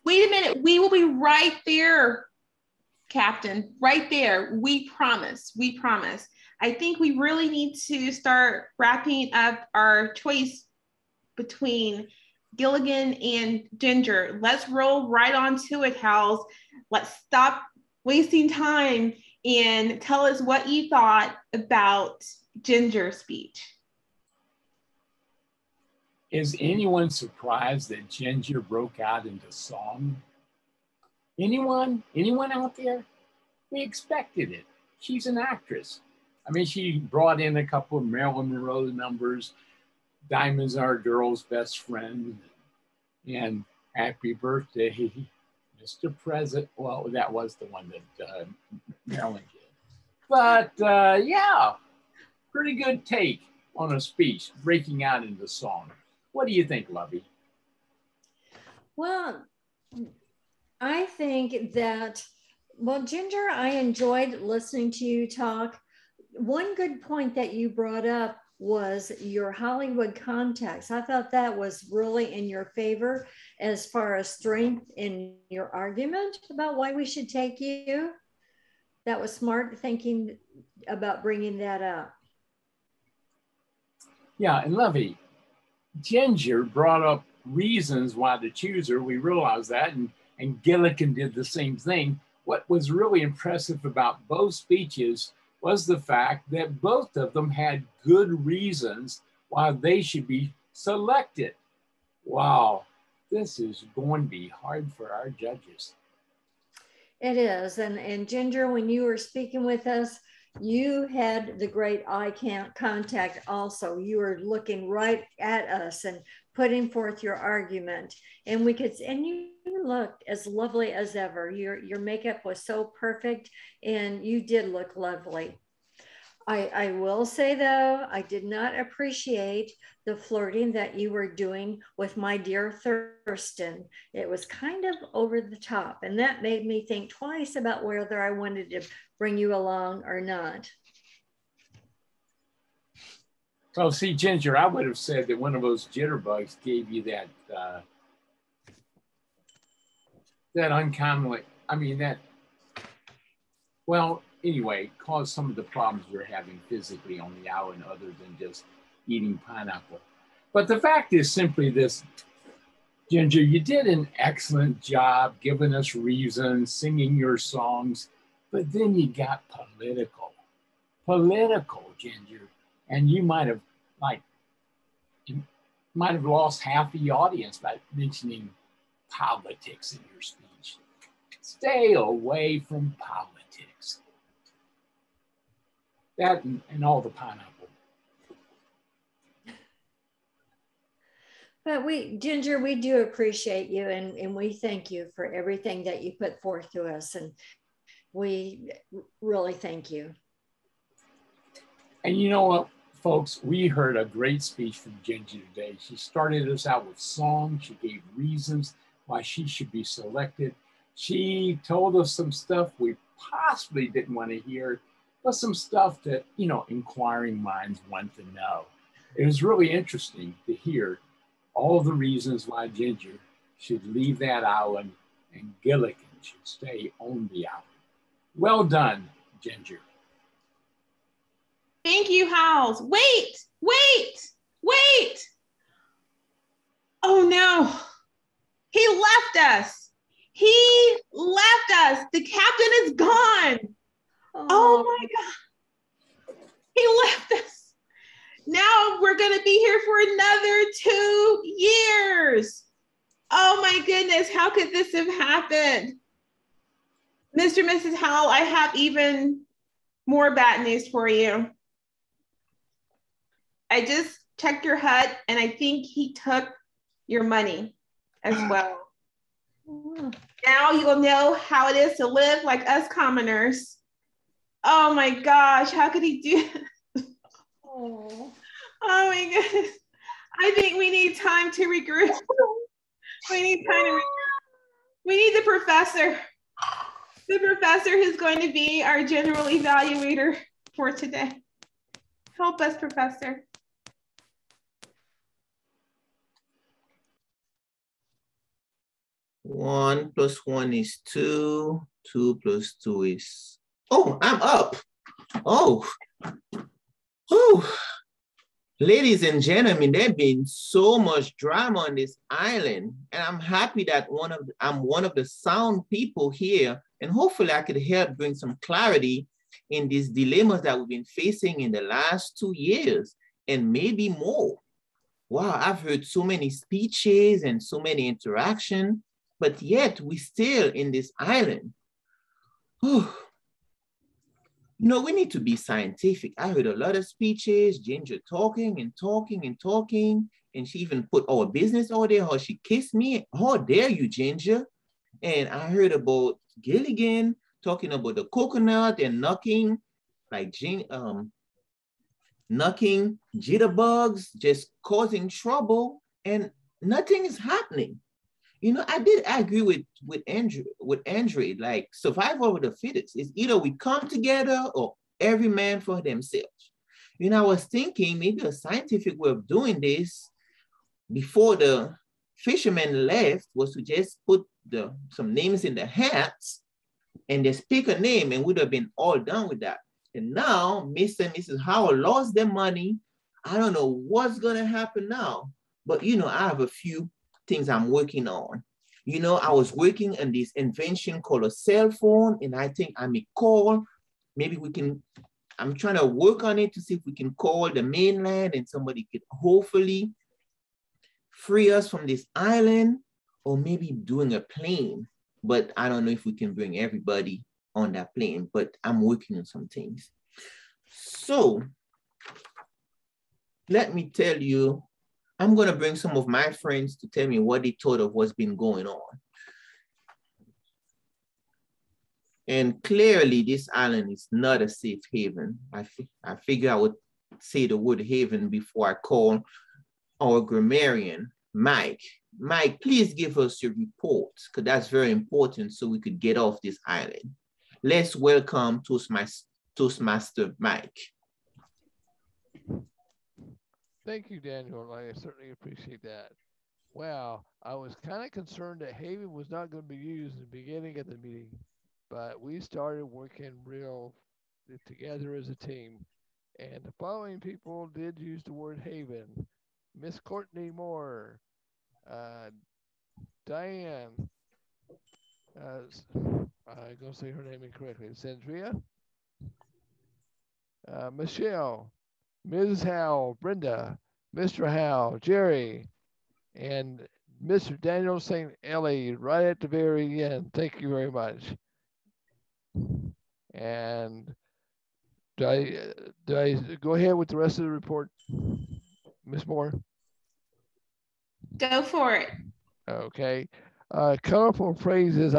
Wait a minute, we will be right there, Captain, right there. We promise, we promise. I think we really need to start wrapping up our choice between Gilligan and Ginger. Let's roll right on to it, Howells. Let's stop wasting time and tell us what you thought about Ginger's speech. Is anyone surprised that Ginger broke out into song? Anyone? Anyone out there? We expected it. She's an actress. I mean, she brought in a couple of Marilyn Monroe numbers, Diamonds Are a Girl's Best Friend, and Happy Birthday, Mr. President. Well, that was the one that Marilyn did. But yeah, pretty good take on a speech, breaking out into song. What do you think, Lovey? Well, I think that, well, Ginger, I enjoyed listening to you talk. One good point that you brought up was your Hollywood contacts. I thought that was really in your favor as far as strength in your argument about why we should take you. That was smart thinking about bringing that up. Yeah, and Lovey, Ginger brought up reasons why to choose her. We realized that, and Gilligan did the same thing. What was really impressive about both speeches was the fact that both of them had good reasons why they should be selected. Wow, this is going to be hard for our judges. It is, and Ginger, when you were speaking with us, you had the great eye contact also. You were looking right at us and putting forth your argument, and you looked as lovely as ever. Your makeup was so perfect, and you did look lovely. I will say though, I did not appreciate the flirting that you were doing with my dear Thurston. It was kind of over the top, and that made me think twice about whether I wanted to bring you along or not. Well, see, Ginger, I would have said that one of those jitterbugs gave you that uncommonly, well, anyway, caused some of the problems we're having physically on the island other than just eating pineapple. But the fact is simply this, Ginger, you did an excellent job giving us reasons, singing your songs, but then you got political, Ginger. And you might have lost half the audience by mentioning politics in your speech. Stay away from politics. That and all the pineapple. But Ginger, we do appreciate you, and we thank you for everything that you put forth to us, and we really thank you. And you know what, folks, we heard a great speech from Ginger today. She started us out with song. She gave reasons why she should be selected. She told us some stuff we possibly didn't want to hear, but some stuff that, inquiring minds want to know. It was really interesting to hear all the reasons why Ginger should leave that island and Gilligan should stay on the island. Well done, Ginger. Thank you, Howls. Wait. Oh no, he left us. The captain is gone. Oh my God. He left us. Now we're going to be here for another 2 years. Oh my goodness, how could this have happened? Mr. and Mrs. Howell, I have even more bad news for you. I just checked your hut and I think he took your money as well. Now you will know how it is to live like us commoners. Oh my gosh, how could he do this? Oh my goodness. I think we need time to regroup. We need the professor. The professor who's going to be our general evaluator for today. Help us, Professor. One plus one is two. 2 plus 2 is... Oh, I'm up. Oh. Ladies and gentlemen, there's been so much drama on this island, and I'm happy that I'm one of the sound people here, and hopefully I could help bring some clarity in these dilemmas that we've been facing in the last 2 years, and maybe more. Wow, I've heard so many speeches and so many interactions, but yet we're still in this island. We need to be scientific. I heard a lot of speeches, Ginger talking, and she even put our business out there, how she kissed me. How dare you, Ginger? And I heard about Gilligan talking about the coconut and knocking, like knocking jitterbugs, just causing trouble, and nothing is happening. You know, I did agree with Andrew, like survival of the fittest. It's either we come together or every man for themselves. You know, I was thinking maybe a scientific way of doing this before the fishermen left was to just put some names in the hats and just pick a name, and we'd have been all done with that. And now Mr. and Mrs. Howard lost their money. I don't know what's gonna happen now, but you know, I have a few things I'm working on. You know, I was working on this invention called a cell phone, and I think I may call, maybe we can, I'm trying to work on it to see if we can call the mainland and somebody could hopefully free us from this island, or maybe doing a plane, but I don't know if we can bring everybody on that plane, but I'm working on some things. So let me tell you, I'm gonna bring some of my friends to tell me what they thought of what's been going on. And clearly this island is not a safe haven. I figure I would say the word haven before I call our grammarian, Mike. Mike, please give us your report, because that's very important so we could get off this island. Let's welcome Toastmaster Mike. Thank you, Daniel. I certainly appreciate that. Wow, I was kind of concerned that Haven was not going to be used in the beginning of the meeting, but we started working real together as a team. And the following people did use the word Haven. Miss Courtney Moore, Diane, I'm going to say her name incorrectly, Sandria, Michelle, Ms. Howe, Brenda, Mr. Howe, Jerry, and Mr. Daniel St. Ellie right at the very end. Thank you very much. And do I go ahead with the rest of the report, Ms. Moore? Go for it. Okay. Colorful phrases,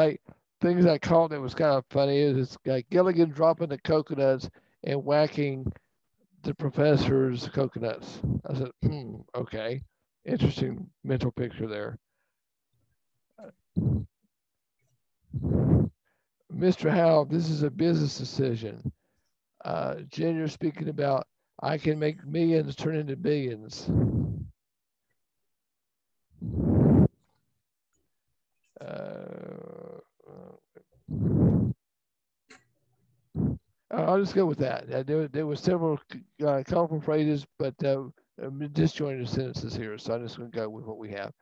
things I called it was kind of funny. It's like Gilligan dropping the coconuts and whacking the professor's coconuts. I said, okay. Interesting mental picture there. Mr. Howe, this is a business decision. Junior speaking about, I can make millions turn into billions. I'll just go with that. There were several colorful phrases, but disjointed sentences here, so I'm just going to go with what we have.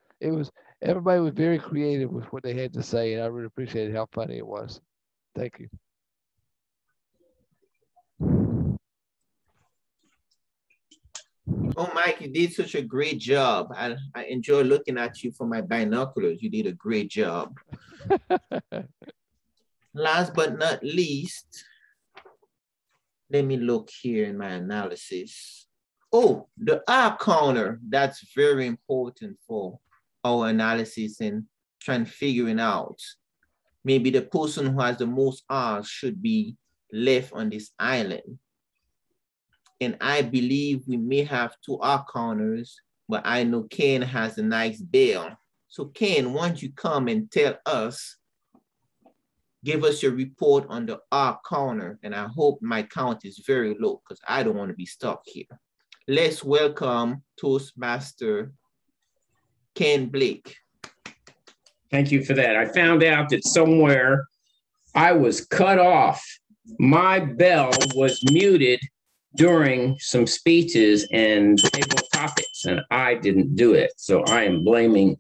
Everybody was very creative with what they had to say, and I really appreciated how funny it was. Thank you. Oh, Mike, you did such a great job. I enjoy looking at you from my binoculars. You did a great job. Last but not least, let me look here in my analysis. Oh, the R counter. That's very important for our analysis and trying figuring out. Maybe the person who has the most R's should be left on this island. And I believe we may have 2 R counters, but I know Ken has a nice bell. So Ken, why don't you come and tell us, give us your report on the R counter, and I hope my count is very low because I don't want to be stuck here. Let's welcome Toastmaster Ken Blake. Thank you for that. I found out that somewhere I was cut off. My bell was muted during some speeches and table topics, and I didn't do it. So I am blaming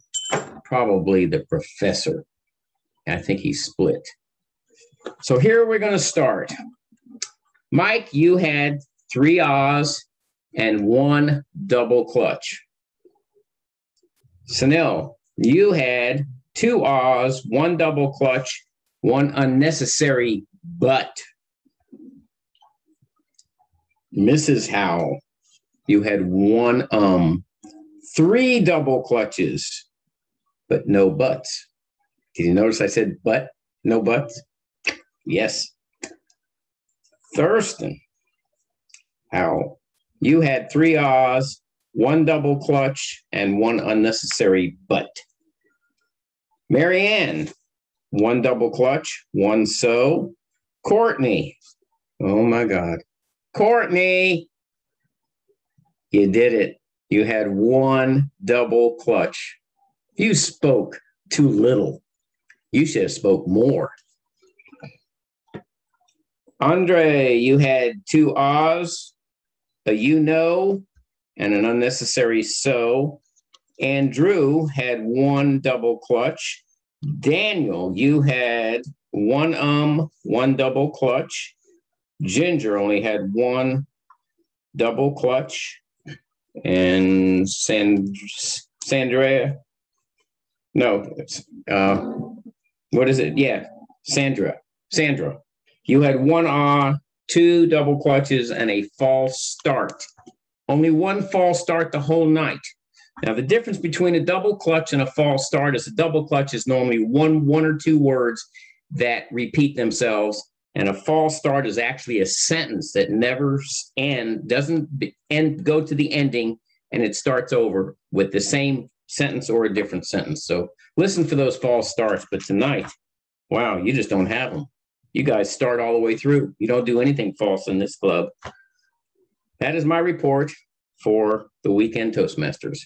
probably the professor. I think he's split. So here we're going to start. Mike, you had 3 R's and 1 double clutch. Sunil, you had 2 R's, 1 double clutch, 1 unnecessary but. Mrs. Howell, you had 1 3 double clutches, but no buts. Did you notice I said but? No buts? Yes. Thurston, how you had 3 ahs, 1 double clutch, and 1 unnecessary but. Marianne, 1 double clutch, 1 so. Courtney, oh my God. Courtney, you did it. You had 1 double clutch. You spoke too little. You should have spoke more. Andre, you had 2 ahs, a you know, and an unnecessary so. Andrew had 1 double clutch. Daniel, you had 1 1 double clutch. Ginger only had 1 double clutch. And Sandra, no, what is it? Yeah, Sandra, you had 1 ah, 2 double clutches, and a false start. Only 1 false start the whole night. Now, the difference between a double clutch and a false start is a double clutch is normally one or 2 words that repeat themselves, and a false start is actually a sentence that never doesn't go to the ending, and it starts over with the same sentence or a different sentence. So listen for those false starts. But tonight, wow, you just don't have them. You guys start all the way through. You don't do anything false in this club. That is my report for the weekend Toastmasters.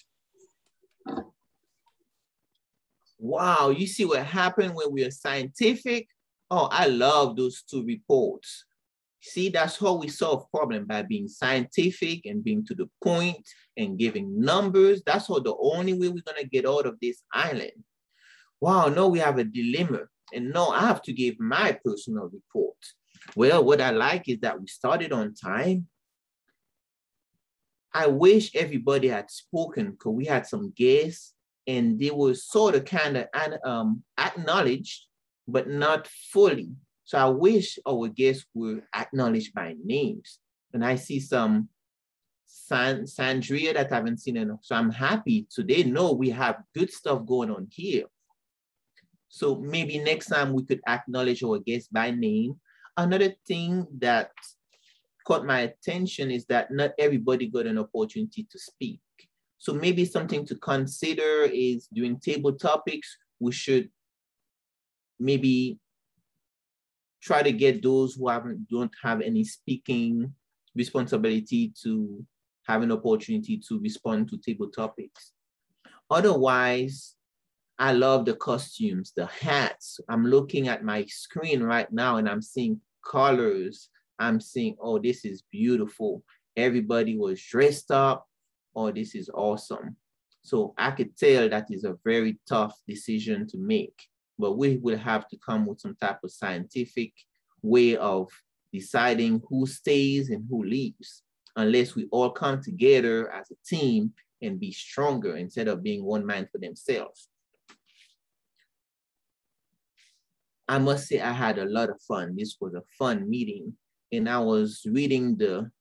Wow, you see what happened when we are scientific? Oh, I love those 2 reports. See, that's how we solve problems, by being scientific and being to the point and giving numbers. That's how the only way we're gonna get out of this island. Wow, now we have a dilemma. And now I have to give my personal report. Well, what I like is that we started on time. I wish everybody had spoken because we had some guests and they were sort of kind of acknowledged, but not fully. So I wish our guests were acknowledged by names. And I see some Sandria that I haven't seen enough. So I'm happy. So they know we have good stuff going on here. So maybe next time we could acknowledge our guests by name. Another thing that caught my attention is that not everybody got an opportunity to speak. So maybe something to consider is during table topics, we should maybe try to get those who don't have any speaking responsibility to have an opportunity to respond to table topics. Otherwise, I love the costumes, the hats. I'm looking at my screen right now and I'm seeing colors. I'm seeing, oh, this is beautiful. Everybody was dressed up. Oh, this is awesome. So I could tell that is a very tough decision to make, but we will have to come with some type of scientific way of deciding who stays and who leaves, unless we all come together as a team and be stronger instead of being one man for themselves. I must say I had a lot of fun. This was a fun meeting. And I was reading the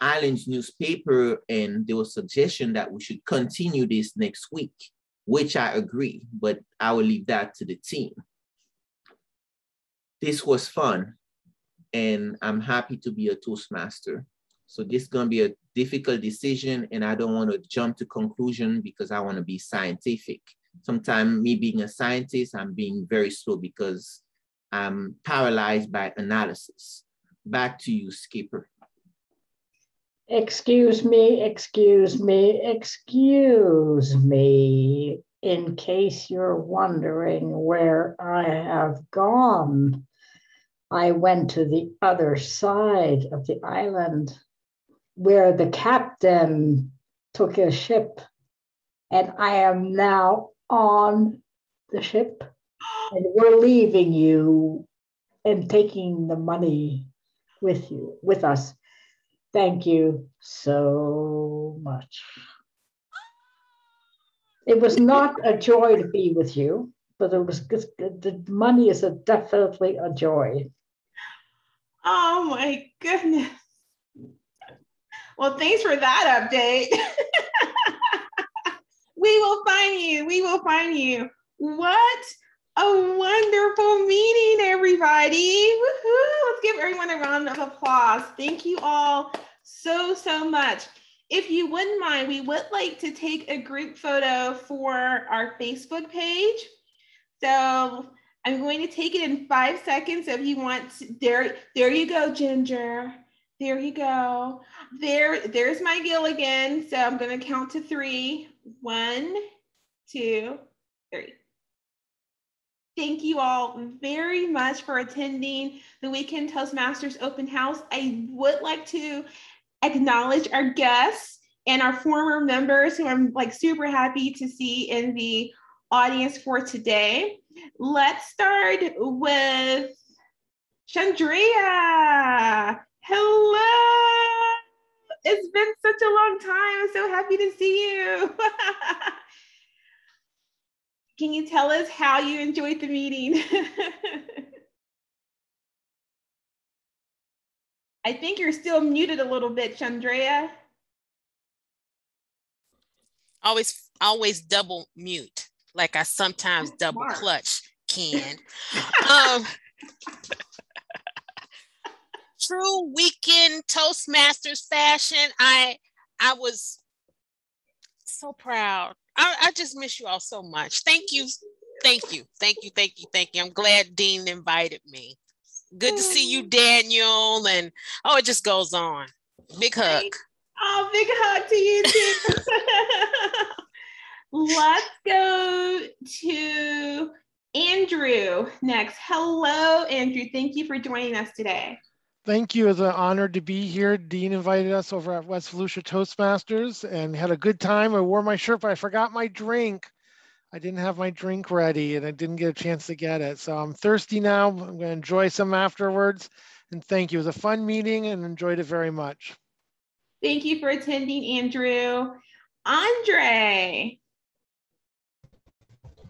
island's newspaper and there was a suggestion that we should continue this next week, which I agree, but I will leave that to the team. This was fun and I'm happy to be a Toastmaster. So this is gonna be a difficult decision and I don't want to jump to conclusion because I want to be scientific. Sometimes me being a scientist, I'm being very slow because I'm paralyzed by analysis. Back to you, Skipper. Excuse me, excuse me, excuse me. In case you're wondering where I have gone, I went to the other side of the island where the captain took his ship, and I am now on the ship, and we're leaving you and taking the money with us. Thank you so much. It was not a joy to be with you, but it was just, the money is definitely a joy. Oh my goodness. Well, thanks for that update. We will find you. We will find you. What a wonderful meeting, everybody. Woohoo! Let's give everyone a round of applause. Thank you all so much. If you wouldn't mind, we would like to take a group photo for our Facebook page. So I'm going to take it in 5 seconds. So if you want to, there you go, Ginger. There you go. There's my Gilligan. So I'm going to count to 3. 1, 2, 3. Thank you all very much for attending the Weekend Toastmasters Open House. I would like to acknowledge our guests and our former members who I'm like super happy to see in the audience for today. Let's start with Chandrea. Hello. It's been such a long time. I'm so happy to see you. Can you tell us how you enjoyed the meeting? I think you're still muted a little bit, Chandrea. Always double mute, like I sometimes double clutch, Ken. True Weekend Toastmasters fashion. I was so proud. I just miss you all so much. Thank you. I'm glad Dean invited me. Good to see you, Daniel. And it just goes on. Big hug. Oh, big hug to you too. Let's go to Andrew next. Hello, Andrew. Thank you for joining us today. Thank you. It's an honor to be here. Dean invited us over at West Volusia Toastmasters and had a good time. I wore my shirt, but I forgot my drink. I didn't have my drink ready and I didn't get a chance to get it. So I'm thirsty now. I'm going to enjoy some afterwards. And thank you. It was a fun meeting and enjoyed it very much. Thank you for attending, Andrew. Andre.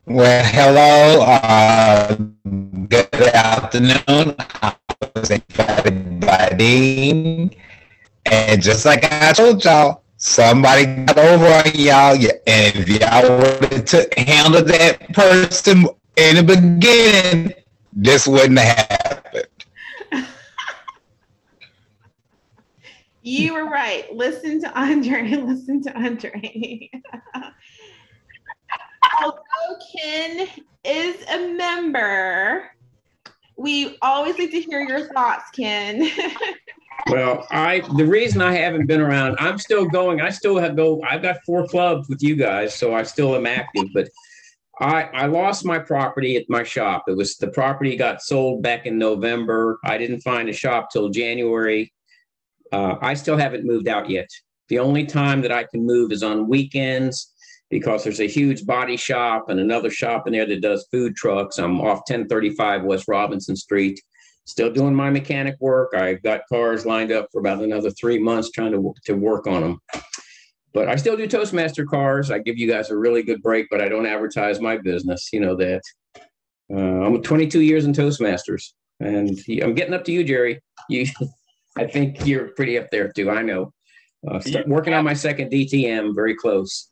Well, hello. Good afternoon. I was invited by Dean. And just like I told y'all, somebody got over on y'all. And if y'all wanted to handle that person in the beginning, this wouldn't have happened. You were right. Listen to Andre. Listen to Andre. Although Ken is a member, we always like to hear your thoughts, Ken. Well, the reason I haven't been around, I'm still going. I've got 4 clubs with you guys, so I still am active, but I lost my property at my shop. The property got sold back in November. I didn't find a shop till January. I still haven't moved out yet. The only time that I can move is on weekends because there's a huge body shop and another shop in there that does food trucks. I'm off 1035 West Robinson Street, still doing my mechanic work. I've got cars lined up for about another 3 months trying to work on them. But I still do Toastmaster cars. I give you guys a really good break, but I don't advertise my business. You know that. I'm 22 years in Toastmasters, and I'm getting up to you, Jerry. I think you're pretty up there too. I know. Working on my second DTM, very close.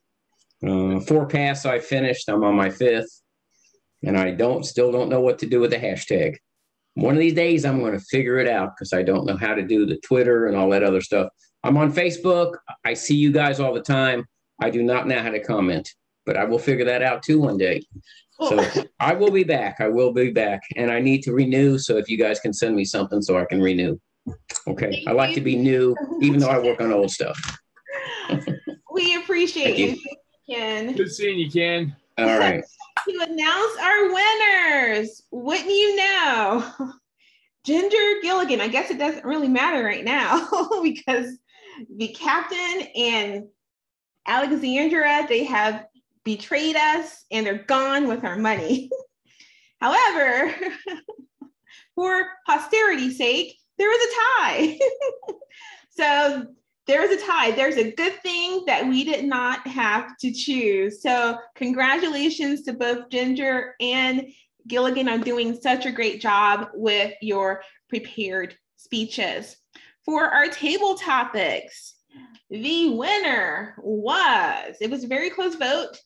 4 pass I finished. I'm on my 5th, and I still don't know what to do with the hashtag. One of these days, I'm going to figure it out because I don't know how to do the Twitter and all that other stuff. I'm on Facebook. I see you guys all the time. I do not know how to comment, but I will figure that out too one day. So I will be back. And I need to renew. So if you guys can send me something so I can renew. Okay. I like to be new, even though I work on old stuff. We appreciate you, Ken. Good seeing you, Ken. All right. To announce our winners, wouldn't you know? Ginger Gilligan. I guess it doesn't really matter right now because the captain and Alexandra, they have betrayed us and they're gone with our money. However, for posterity's sake, there was a tie. So there was a tie. There's a good thing that we did not have to choose. So congratulations to both Ginger and Gilligan on doing such a great job with your prepared speeches. For our table topics, the winner was, it was a very close vote.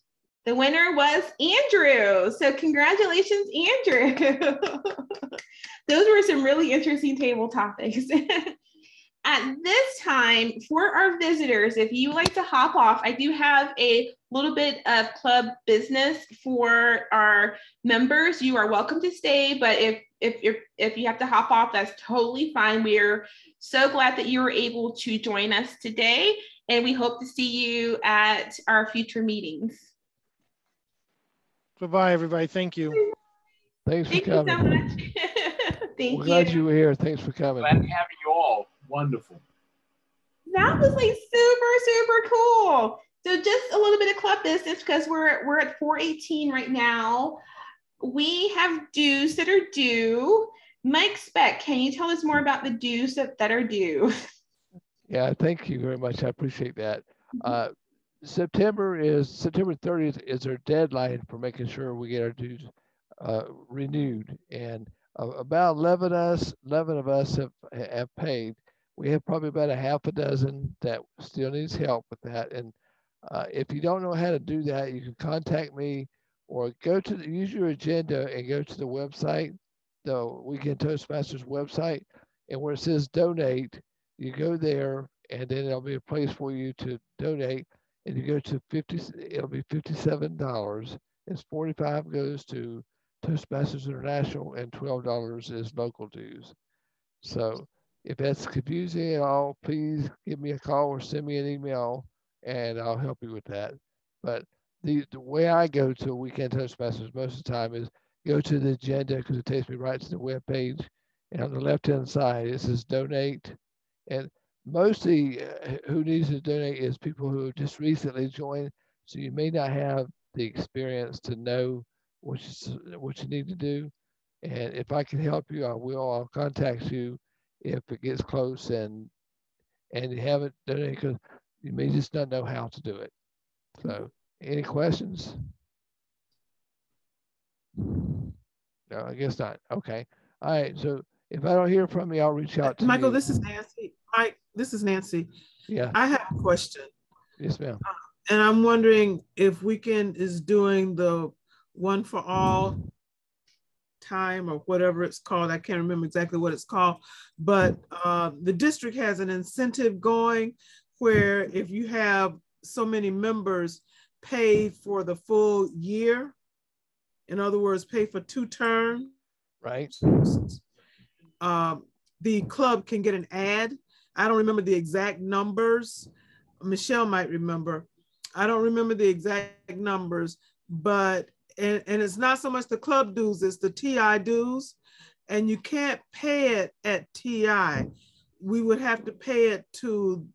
The winner was Andrew. So congratulations, Andrew. Those were some really interesting table topics. At this time, for our visitors, if you like to hop off, I do have a little bit of club business for our members. You are welcome to stay, but if you have to hop off, that's totally fine. We're so glad that you were able to join us today, and we hope to see you at our future meetings. Goodbye, everybody. Thank you. Thanks for Thank you so coming. much. Thank We're glad you. you were here. Thanks for coming. Glad having you all. Wonderful. That was like super cool. So just a little bit of club business, because we're at 4:18 right now. We have dues that are due. Mike Speck, can you tell us more about the dues that are due? Yeah, thank you very much. I appreciate that. September 30th is our deadline for making sure we get our dues renewed. And about 11 of us have paid. We have probably about a half a dozen that still needs help with that. And if you don't know how to do that, you can contact me or use your agenda and go to the website, the Weekend Toastmasters website, and where it says donate, you go there, and then there'll be a place for you to donate. And you go to it'll be $57. It's $45 goes to Toastmasters International, and $12 is local dues. So if that's confusing at all, please give me a call or send me an email, and I'll help you with that. But the way I go to Weekend Toastmasters most of the time is go to the agenda, because it takes me right to the web page, and on the left-hand side it says donate. And mostly who needs to donate is people who have just recently joined, so you may not have the experience to know what you need to do. And if I can help you, I will. I'll contact you if it gets close and you haven't done it, because you may just not know how to do it. So any questions? No, I guess not. Okay. All right. So if I don't hear from you, I'll reach out to Michael, you. this is Nancy. Mike, this is Nancy. Yeah. I have a question. Yes, ma'am. And I'm wondering if Weekend is doing the one for all time or whatever it's called. I can't remember exactly what it's called, but the district has an incentive going where if you have so many members pay for the full year, in other words, pay for 2 terms, right? The club can get an ad. I don't remember the exact numbers. Michelle might remember. I don't remember the exact numbers, but and it's not so much the club dues, it's the TI dues, and you can't pay it at TI. We would have to pay it to